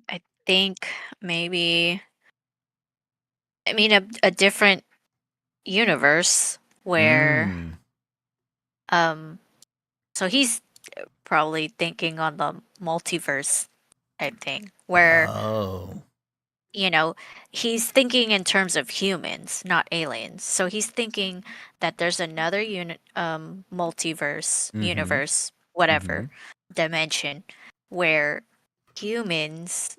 I think maybe, I mean, a different universe where, Mm. um, so he's probably thinking on the multiverse type thing, where, Oh. you know, he's thinking in terms of humans, not aliens. So he's thinking that there's another multiverse, Mm-hmm. universe, Mm-hmm. whatever dimension where humans,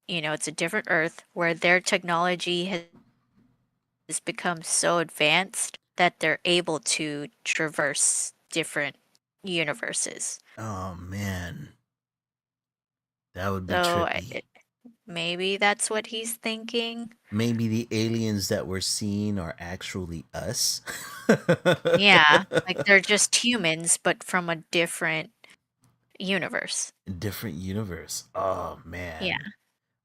it's a different Earth where their technology has become so advanced that they're able to traverse different universes. Oh man. That would be So trippy. maybe that's what he's thinking. Maybe the aliens that we're seeing are actually us. Yeah, like they're just humans, but from a different universe. Different universe. Oh Yeah. man.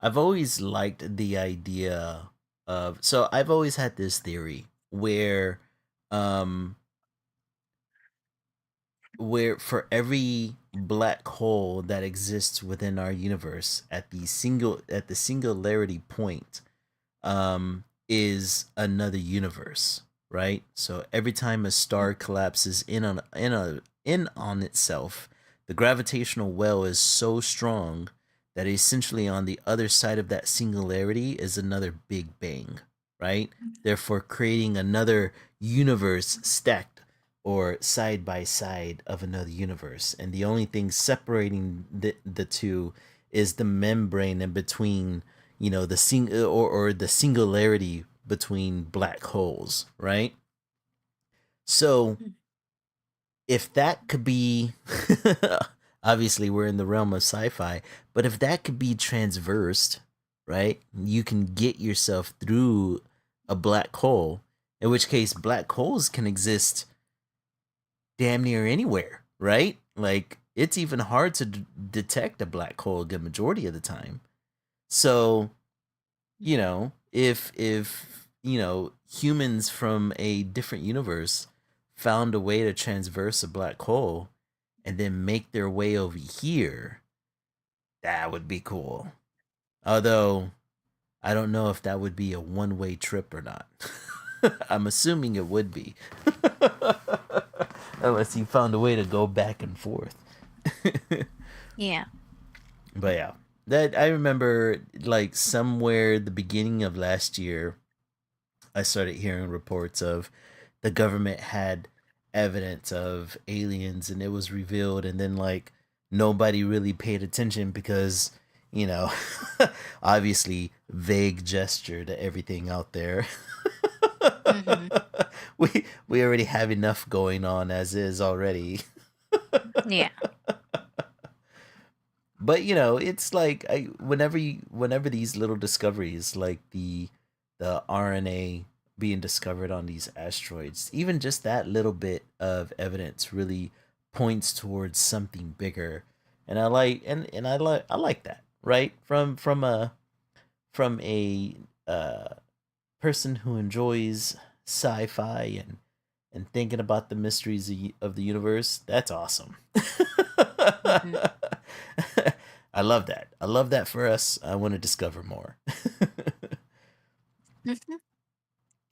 I've always liked the idea of, so I've always had this theory um where for every black hole that exists within our universe at the singularity point is another universe, right? So every time a star collapses in on itself, the gravitational well is so strong that essentially on the other side of that singularity is another big bang, right? Therefore creating another universe stacked or side by side of another universe. And the only thing separating the two is the membrane in between, or the singularity between black holes, right? So Mm. if that could be obviously we're in the realm of sci-fi, but if that could be transversed, right? You can get yourself through a black hole, in which case black holes can exist damn near anywhere, right? Like it's even hard to detect a black hole a good majority of the time. So, if humans from a different universe found a way to transverse a black hole and then make their way over here, that would be cool. Although I don't know if that would be a one-way trip or not. I'm assuming it would be. Unless you found a way to go back and forth. Yeah. But yeah, that I remember like somewhere the beginning of last year, I started hearing reports of the government had evidence of aliens and it was revealed, and then like nobody really paid attention because, you know, obviously vague gesture to everything out there. Hmm. we already have enough going on as is already. Yeah. But it's like whenever these little discoveries like the RNA being discovered on these asteroids, even just that little bit of evidence really points towards something bigger. And I like that, right? From a uh person who enjoys sci-fi and thinking about the mysteries of the universe. That's awesome. Hmm. I love that. I love that for us. I want to discover more. Hmm.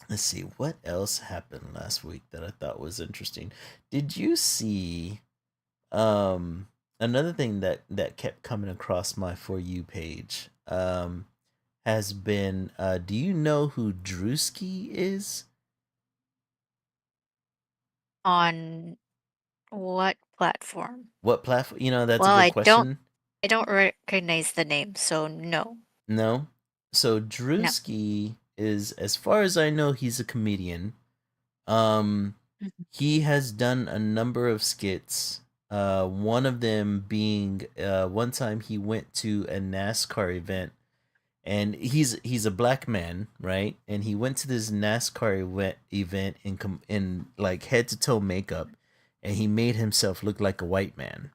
Let's see what else happened last week that I thought was interesting. Did you see another thing that kept coming across my For You page has been do you know who Drewski is? On what platform? What platform? That's a Well, good I don't question. I don't recognize the name, so no. No. So No. Drewski is, as far as I know, he's a comedian. Um, Mhm. he has done a number of skits. One of them being one time he went to a NASCAR event, and he's a black man, right? And he went to this NASCAR event in like head to toe makeup, and he made himself look like a white man.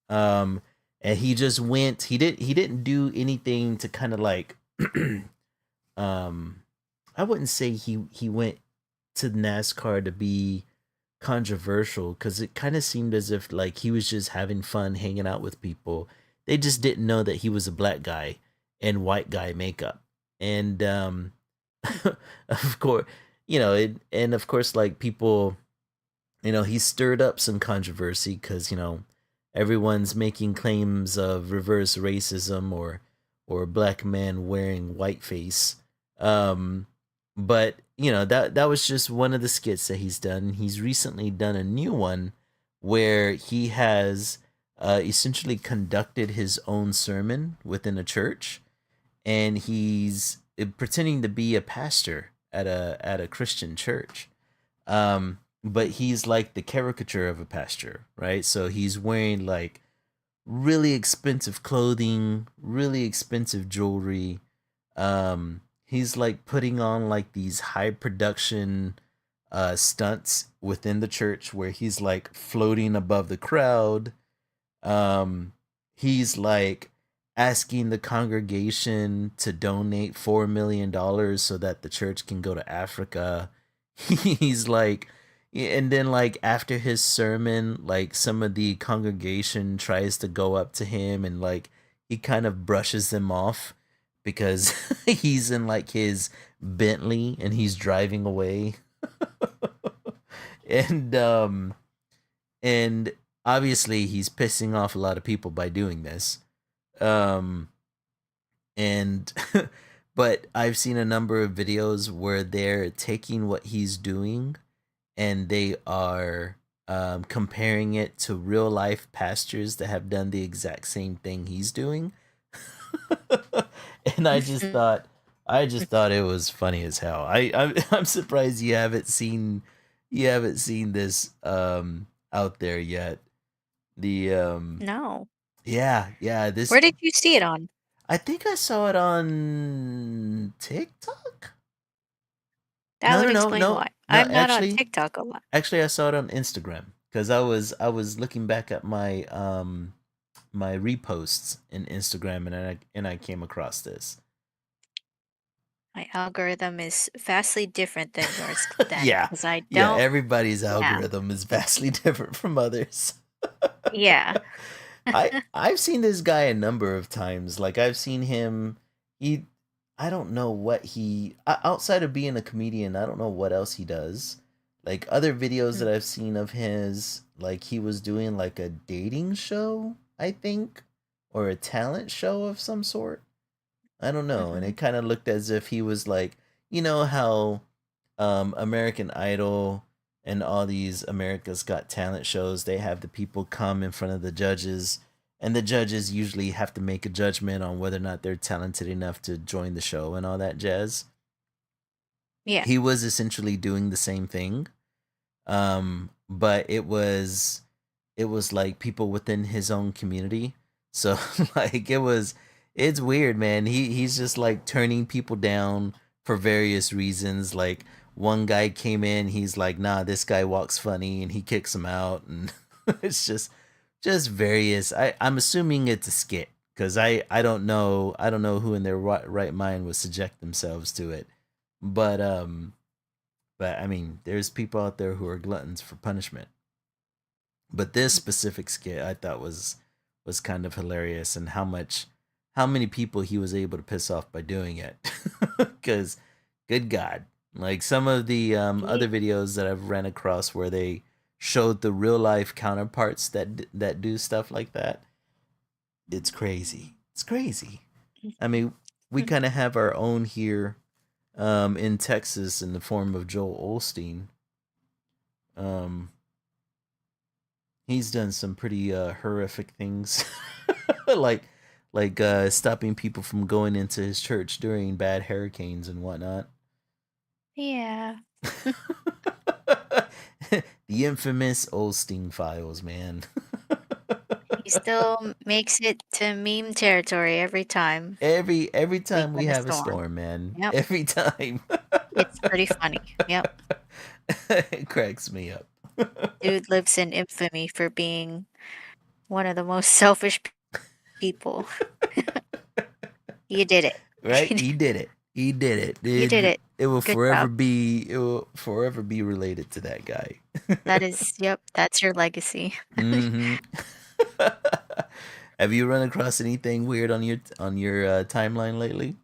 Um, and he just went. He didn't do anything to kind of like um, I wouldn't say he went to NASCAR to be controversial, because it kind of seemed as if like he was just having fun hanging out with people. They just didn't know that he was a black guy in white guy makeup. And of course, and of course, like people, he stirred up some controversy because everyone's making claims of reverse racism or a black man wearing whiteface. Um, but that was just one of the skits that he's done. He's recently done a new one where he has essentially conducted his own sermon within a church, and he's pretending to be a pastor at a Christian church. But he's like the caricature of a pastor, right? So he's wearing like really expensive clothing, really expensive jewelry. He's like putting on like these high production stunts within the church where he's like floating above the crowd. He's like asking the congregation to donate $4 million so that the church can go to Africa. He's like, and then like after his sermon, like some of the congregation tries to go up to him and like he kind of brushes them off because he's in like his Bentley and he's driving away. and and obviously he's pissing off a lot of people by doing this. Um and but I've seen a number of videos where they're taking what he's doing and they are comparing it to real life pastors that have done the exact same thing he's doing. And I just thought it was funny as hell. I'm surprised you haven't seen this out there yet. The No. yeah, this Where did you see it on? I think I saw it on TikTok. That would explain why. No. I'm not on TikTok a lot. Actually, I saw it on Instagram because I was looking back at my my reposts in Instagram and I came across this. My algorithm is vastly different than yours then. Yeah, because I yeah. don't. Everybody's Yeah. algorithm is vastly different from others. Yeah. I've seen this guy a number of times. Like I've seen him. I don't know what he outside of being a comedian. I don't know what else he does. Like other videos that I've seen of his, like he was doing like a dating show, I think, or a talent show of some sort. I don't know, and it kind of looked as if he was like, how American Idol and all these America's Got Talent shows, they have the people come in front of the judges, and the judges usually have to make a judgment on whether or not they're talented enough to join the show and all that jazz. Yeah. He was essentially doing the same thing. But it was like people within his own community. So like it's weird, man. He's just like turning people down for various reasons. Like one guy came in, he's like, "Nah, this guy walks funny," and he kicks him out, and it's just various. I'm assuming it's a skit because I don't know who in their right mind would subject themselves to it, but I mean, there's people out there who are gluttons for punishment. But this specific skit I thought was kind of hilarious, and how many people he was able to piss off by doing it. Because good God, like some of the other videos that I've ran across where they showed the real life counterparts that do stuff like that, it's crazy. It's crazy. I mean, we kind of have our own here in Texas in the form of Joel Olstein. He's done some pretty horrific things, like stopping people from going into his church during bad hurricanes and whatnot. Yeah. The infamous Olstein files, man. He still makes it to meme territory every time. Every time we have a storm, man. Yep. Every time. It's pretty funny. Yep. It cracks me up. Dude lives in infamy for being one of the most selfish people. You did it. Right? He did it. He did it. You did it. It will Good forever job. be related to that guy. That is, yep, that's your legacy. Hmm. Have you run across anything weird on your timeline lately?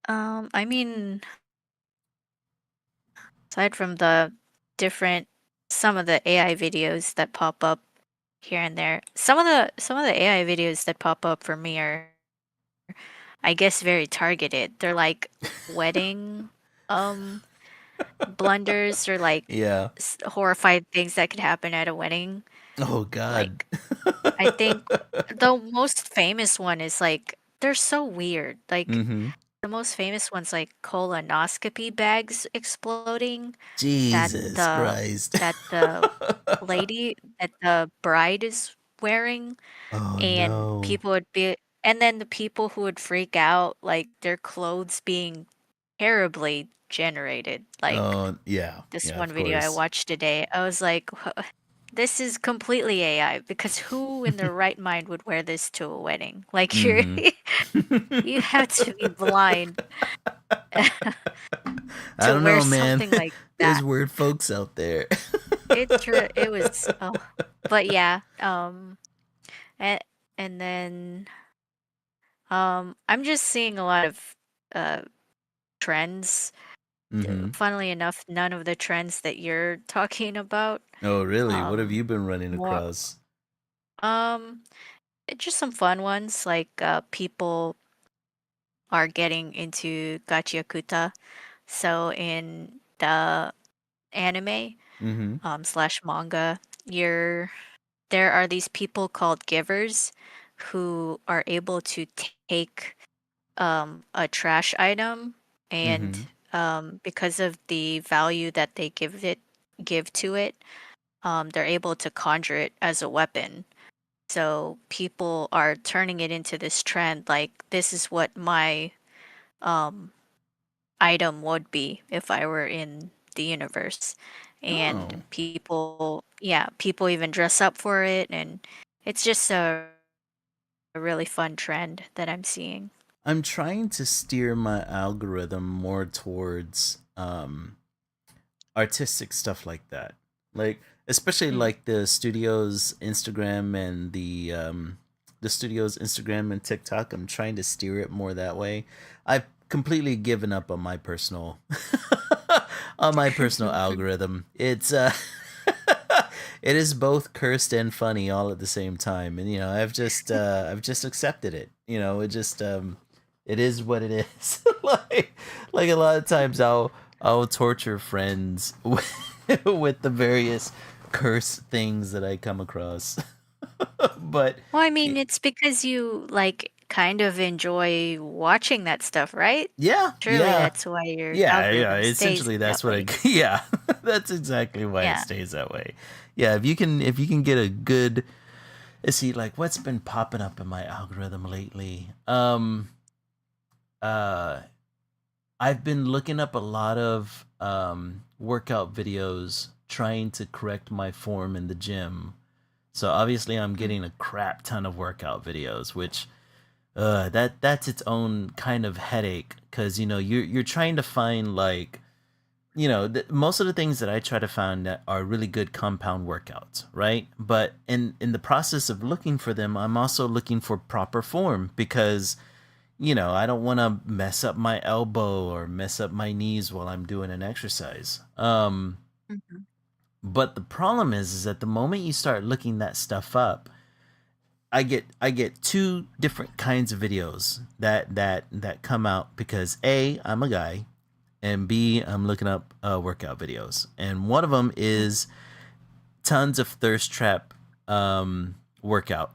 I mean, aside from the different some of the AI videos that pop up here and there, some of the AI videos that pop up for me are, I guess, very targeted. They're like wedding um blunders or like Yeah. horrified things that could happen at a wedding. Oh God. Like I think the most famous one is like they're so weird. Like Mm-hmm. the most famous one's like colonoscopy bags exploding that Jesus the Christ. that the lady that the bride is wearing, Oh and no. people would be and then the people who would freak out, like their clothes being terribly generated. Like Oh yeah. this Yeah, one of video I course. watched today, I was like, this is completely AI because who in their right mind would wear this to a wedding? Like you're Mm-hmm. you have to be blind I to don't wear know, man. something like There's that. weird folks out there. It was oh, but yeah, and and then I'm just seeing a lot of uh trends. Mm-hmm. Funnily enough, none of the trends that you're talking about. Oh really? What have Um you been running more across? um just some fun ones like people are getting into Gachiakuta. So in the anime Mm-hmm. slash manga, you're there are these people called givers who are able to take a trash item, and Mm-hmm. because of the value that they give to it, they're able to conjure it as a weapon. So people are turning it into this trend, like this is what my um item would be if I were in the universe. And Oh. people even dress up for it, and it's just a really fun trend that I'm seeing. I'm trying to steer my algorithm more towards artistic stuff like that. Like especially Mm. like the studio's Instagram and the studio's Instagram and TikTok. I'm trying to steer it more that way. I've completely given up on my personal on my personal algorithm. It's it is both cursed and funny all at the same time. And I've just accepted it. It just it is what it is. Like a lot of times I'll torture friends with the various curse things that I come across. But Well, I mean, it's because you like kind of enjoy watching that stuff, right? yeah, Surely yeah. that's why your Yeah. algorithm stays Essentially, that that's what I. way. Yeah, that's exactly why it Yeah. stays that way. Yeah, if you can get a good. Let's see, like what's been popping up in my algorithm lately. Uh, I've been looking up a lot of workout videos, trying to correct my form in the gym. So obviously, I'm Mm. getting a crap ton of workout videos, which that's its own kind of headache because you're trying to find like most of the things that I try to find that are really good compound workouts, right? But in the process of looking for them, I'm also looking for proper form because I don't want to mess up my elbow or mess up my knees while I'm doing an exercise. Mhm. But the problem is that the moment you start looking that stuff up, I get two different kinds of videos that come out because A, I'm a guy, and B, I'm looking up workout videos, and one of them Mm. is tons of thirst trap workout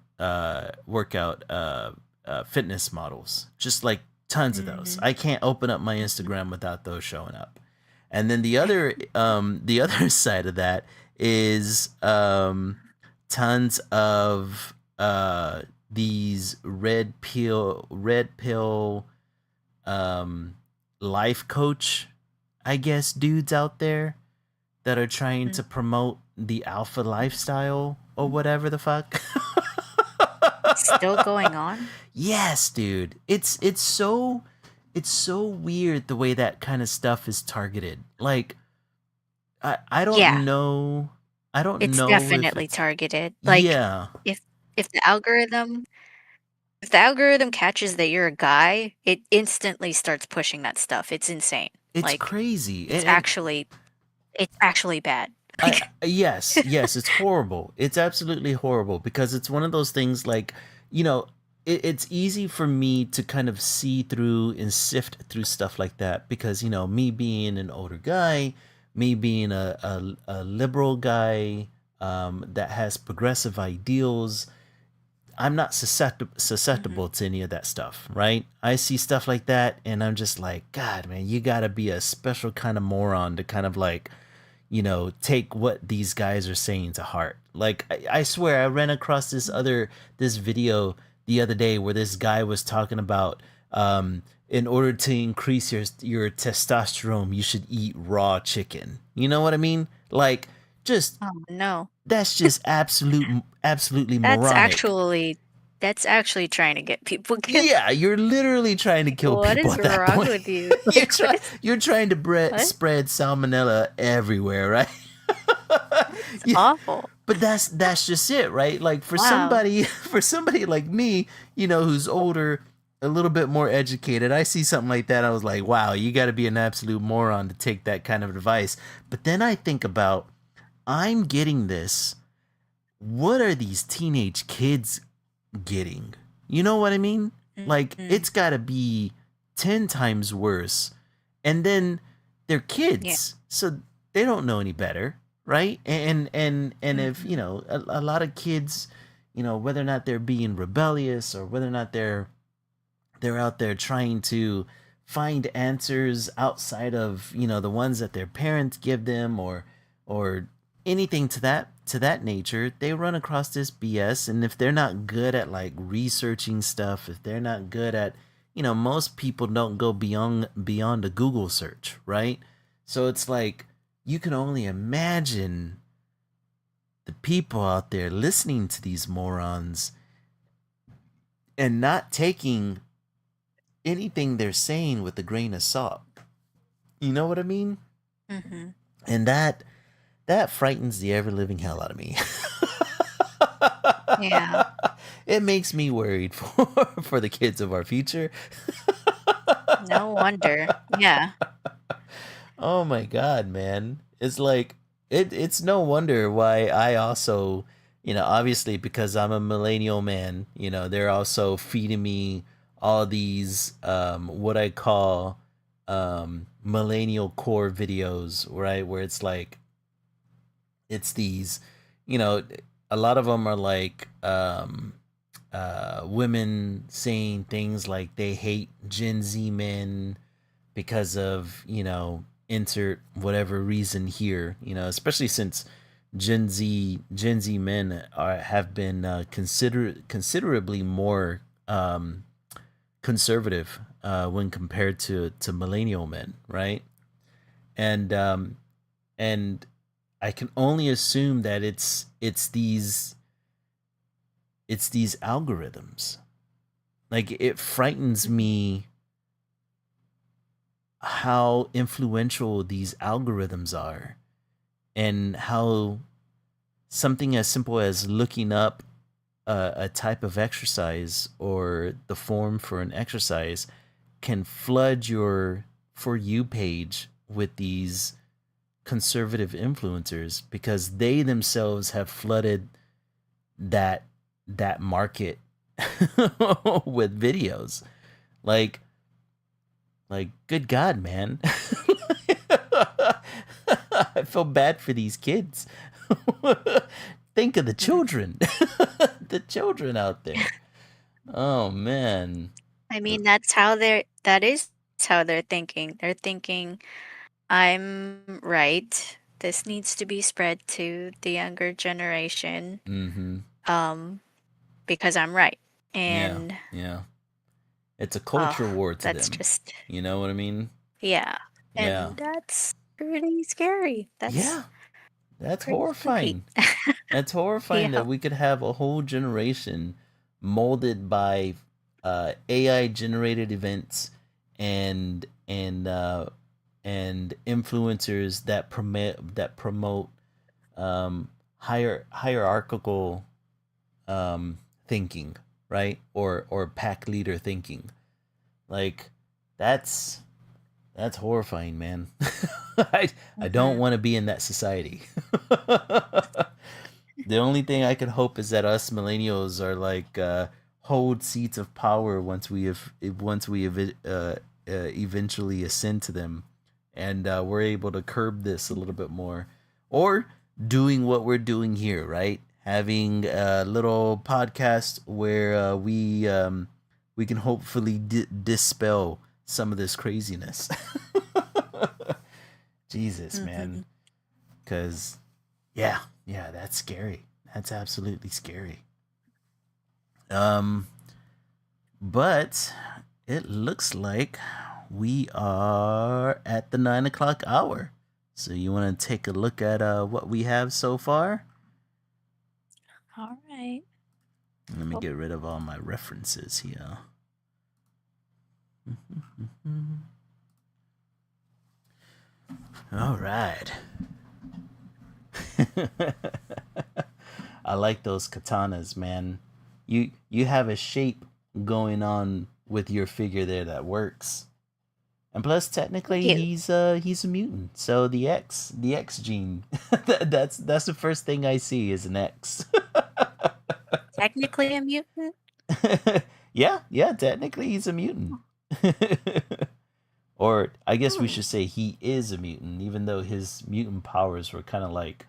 fitness models, just like tons of those. Mhm. I can't open up my Mhm. Instagram without those showing up. And then the other side of that is tons of these red pill um life coach, I guess, dudes out there that are trying Mm. to promote the alpha lifestyle or whatever the fuck. Still going on? Yes, dude. It's so weird the way that kind of stuff is targeted. Like I don't Yeah. know I don't It's know if definitely it's targeted. Like, yeah, if if the algorithm if the algorithm catches that you're a guy, it instantly starts pushing that stuff. It's insane. it's Like, crazy. it's And actually it's actually bad. I Like, yes, yes, it's horrible. It's absolutely horrible because it's one of those things like, you know, it's easy for me to kind of see through and sift through stuff like that because, me being an older guy, me being a liberal guy that has progressive ideals, I'm not mhm. susceptible to any of that stuff, right? I see stuff like that and I'm just like, God, man, you gotta be a special kind of moron to kind of like, take what these guys are saying to heart. Like, I swear, I ran across this video the other day where this guy was talking about, in order to increase your testosterone, you should eat raw chicken. You know what I mean? Like, just Oh, no. that's just absolutely That's moronic. actually that's actually trying to get people killed. Yeah, you're literally trying to Like, kill what people is at that wrong point. with you? you're Like, what trying is you're trying to what? spread salmonella everywhere, right? That's Yeah, awful. but that's just it, right? Like for Wow. somebody for somebody like me, who's older, a little bit more educated, I see something like that, I was like, wow, you got to be an absolute moron to take that kind of advice. But then I think about, I'm getting this. What are these teenage kids getting? You know what I mean? Like Mhm. it's got to be 10 times worse. And then they're Yeah. kids, so they don't know any better, right? And if, Mhm. a lot of kids, whether or not they're being rebellious or whether or not they're out there trying to find answers outside of, the ones that their parents give them, or anything to that nature, they run across this BS. And if they're not good at like researching stuff, if they're not good at, most people don't go beyond a Google search, right? So it's like, you can only imagine the people out there listening to these morons and not taking anything they're saying with a grain of salt. You know what I mean? Mhm. And that frightens the ever living hell out of me. Yeah. It makes me worried for the kids of our future. No wonder. Yeah. Oh my god, man. It's like it's no wonder why I also, obviously because I'm a millennial man, they're also feeding me all these what I call millennial core videos, right? Where it's like it's these, you know, a lot of them are like women saying things like they hate Gen Z men because of, insert whatever reason here, especially since Gen Z men have been considerably more conservative when compared to millennial men, right? And um and I can only assume that it's these algorithms. Like, it frightens Mhm. me how influential these algorithms are, and how something as simple as looking up a type of exercise or the form for an exercise can flood your For You page with these conservative influencers, because they themselves have flooded that that market with videos. like good god, man. I feel bad for these kids. Think of the Mhm. children. The children out there. Oh man. I mean, that is how they're thinking. They're thinking, "I'm right. This needs to be spread to the younger generation, Mm-hmm. um, because I'm right." Yeah, And, yeah, it's a oh, culture war to that's them. just You know what I mean? yeah. Yeah. And that's pretty scary. That's Yeah, that's pretty spooky. horrifying. It's horrifying Yeah. that we could have a whole generation molded by AI generated events, and influencers that promote, hierarchical thinking, right? Or pack leader thinking. Like that's that's horrifying, man. I don't Mhm. want to be in that society. The only thing I can hope is that us millennials are like hold seats of power once we eventually ascend to them, and we're able to curb this a little bit more, or doing what we're doing here, right? Having a little podcast where we can hopefully dispel some of this craziness. Jesus, man, Mhm. because yeah, that's scary. That's absolutely scary. Um, but it looks like we are at the 9 o'clock hour. So you want to take a look at what we have so far? All right. Let me Oh, get rid of all my references here. All right. I like those katanas, man. You have a shape going on with your figure there that works. And plus, thank technically, you. he's a mutant. So the X gene, that's the first thing I see is an X. Technically a mutant? Yeah, technically he's a mutant. Or I guess we Hmm. should say he is a mutant, even though his mutant powers were kind of like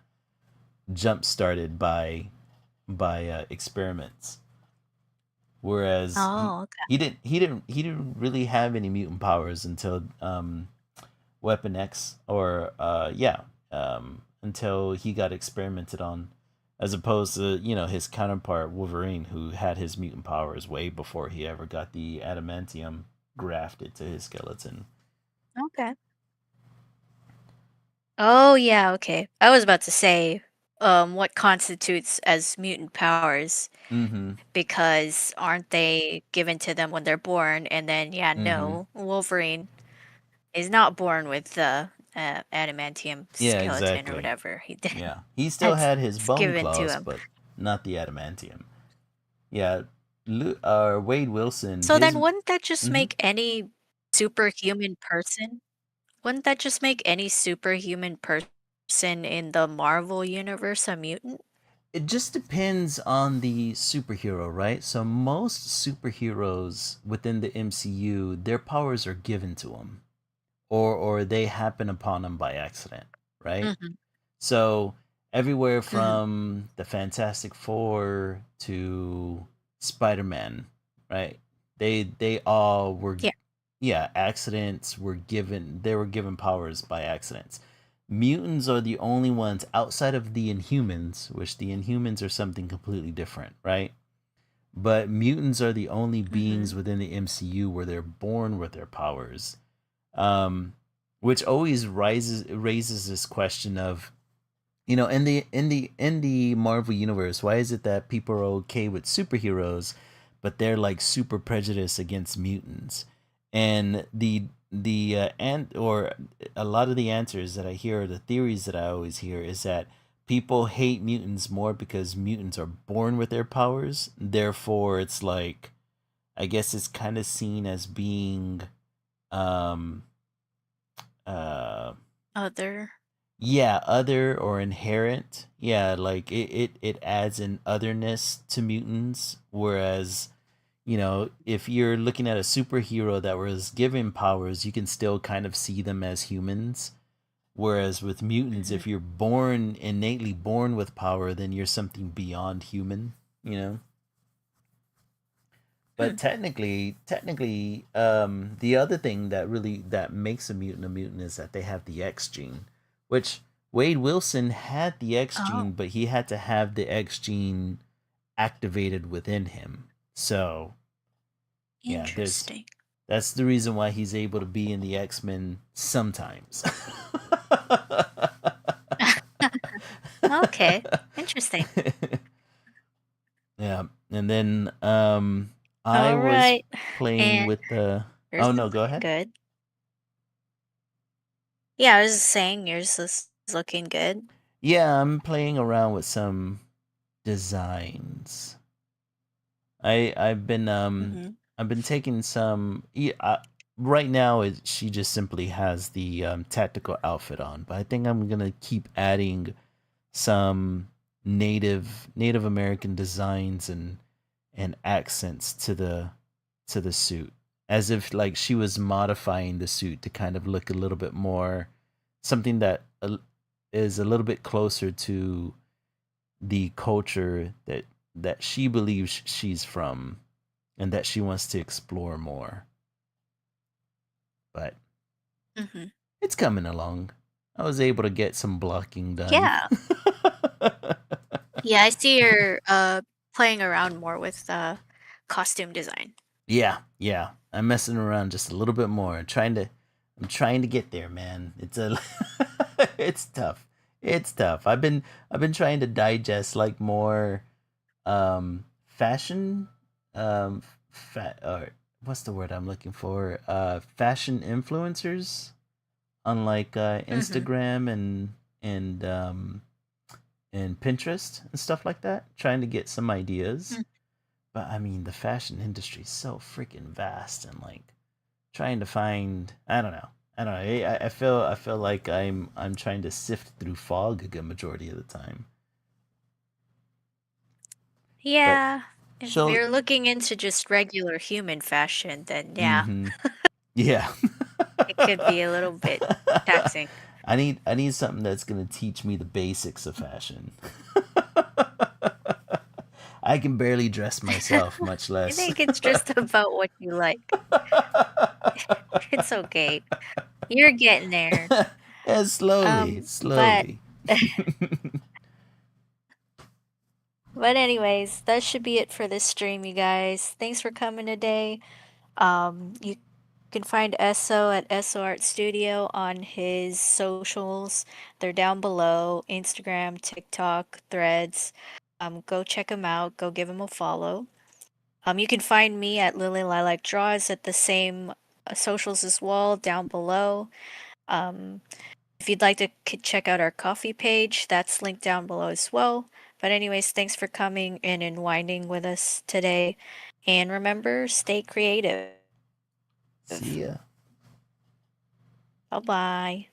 jump started by experiments. Whereas Oh, okay. he didn't really have any mutant powers until Weapon X, or until he got experimented on, as opposed to his counterpart Wolverine, who had his mutant powers way before he ever got the adamantium grafted to his skeleton. Okay. Oh, yeah, okay. I was about to say, what constitutes as mutant powers, Mm-hmm. because aren't they given to them when they're born? And then, yeah, Mm-hmm. no, Wolverine is not born with the adamantium Yeah, skeleton or exactly. whatever he did. Yeah, he still That's had his bone given to claws, him. but not the adamantium. Yeah, Wade Wilson, So his then wouldn't that just mhm. make any superhuman person? Wouldn't that just make any superhuman person in the Marvel universe a mutant? It just depends on the superhero, right? So most superheroes within the MCU, their powers are given to them, or they happen upon them by accident, right? Mhm, So everywhere mhm. from the Fantastic Four to Spider-Man, right? They all were, Yeah. yeah, accidents were given. They were given powers by accidents. Mutants are the only ones outside of the Inhumans, which the Inhumans are something completely different, right? But mutants are the only beings Mhm. within the MCU where they're born with their powers. Um, which always raises this question of, in the Marvel universe, why is it that people are okay with superheroes, but they're like super prejudiced against mutants? And or a lot of the answers that I hear, the theories that I always hear, is that people hate mutants more because mutants are born with their powers. Therefore, it's like, I guess it's kind of seen as being um uh Other. yeah, other or inherent. Yeah, like it adds an otherness to mutants. Whereas, if you're looking at a superhero that was given powers, you can still kind of see them as humans. Whereas with mutants, Mhm, if you're born innately born with power, then you're something beyond human, you know? hmm. But technically, the other thing that makes a mutant is that they have the X gene, which Wade Wilson had the X Oh, gene, but he had to have the X gene activated within him. So yeah, there's interesting. that's the reason why he's able to be in the X-Men sometimes. Okay, interesting. Yeah, and then I was Alright, playing and with the. yours Oh is no, go looking ahead. good. Yeah, I was just saying yours is looking good. Yeah, I'm playing around with some designs. I've been Mm-hmm. I've been taking some. Right now, she just simply has the tactical outfit on, but I think I'm gonna keep adding some Native American designs and accents to the suit, as if like she was modifying the suit to kind of look a little bit more something that is a little bit closer to the culture that she believes she's from and that she wants to explore more. But Mm-hmm. it's coming along. I was able to get some blocking done. Yeah. Yeah, I see you're playing around more with costume design. Yeah, yeah. I'm messing around just a little bit more. I'm trying to get there, man. It's a it's tough. It's tough. I've been trying to digest like more fashion or what's the word I'm looking for? Fashion influencers on like Mm-hmm. Instagram and Pinterest and stuff like that, trying to get some ideas. But I mean, the fashion industry is so freaking vast, and like trying to find, I don't know, I don't know. I feel like I'm trying to sift through fog a good majority of the time. But Yeah. If so, you're looking into just regular human fashion, then yeah, mm-hmm, yeah. it could be a little bit taxing. I need something that's gonna teach me the basics of fashion. I can barely dress myself, much I less. think it's just about what you like. It's okay. You're getting there. Yeah, slowly, But slowly. but anyways, that should be it for this stream, you guys. Thanks for coming today. You can find Esso at Esso Art Studio on his socials. They're down below: Instagram, TikTok, Threads. Go check him out. Go give him a follow. You can find me at Lily Lilac Draws at the same socials as well, down below. Um, if you'd like to check out our coffee page, that's linked down below as well. But anyways, thanks for coming in and winding with us today. And remember, stay creative. See ya. Bye bye.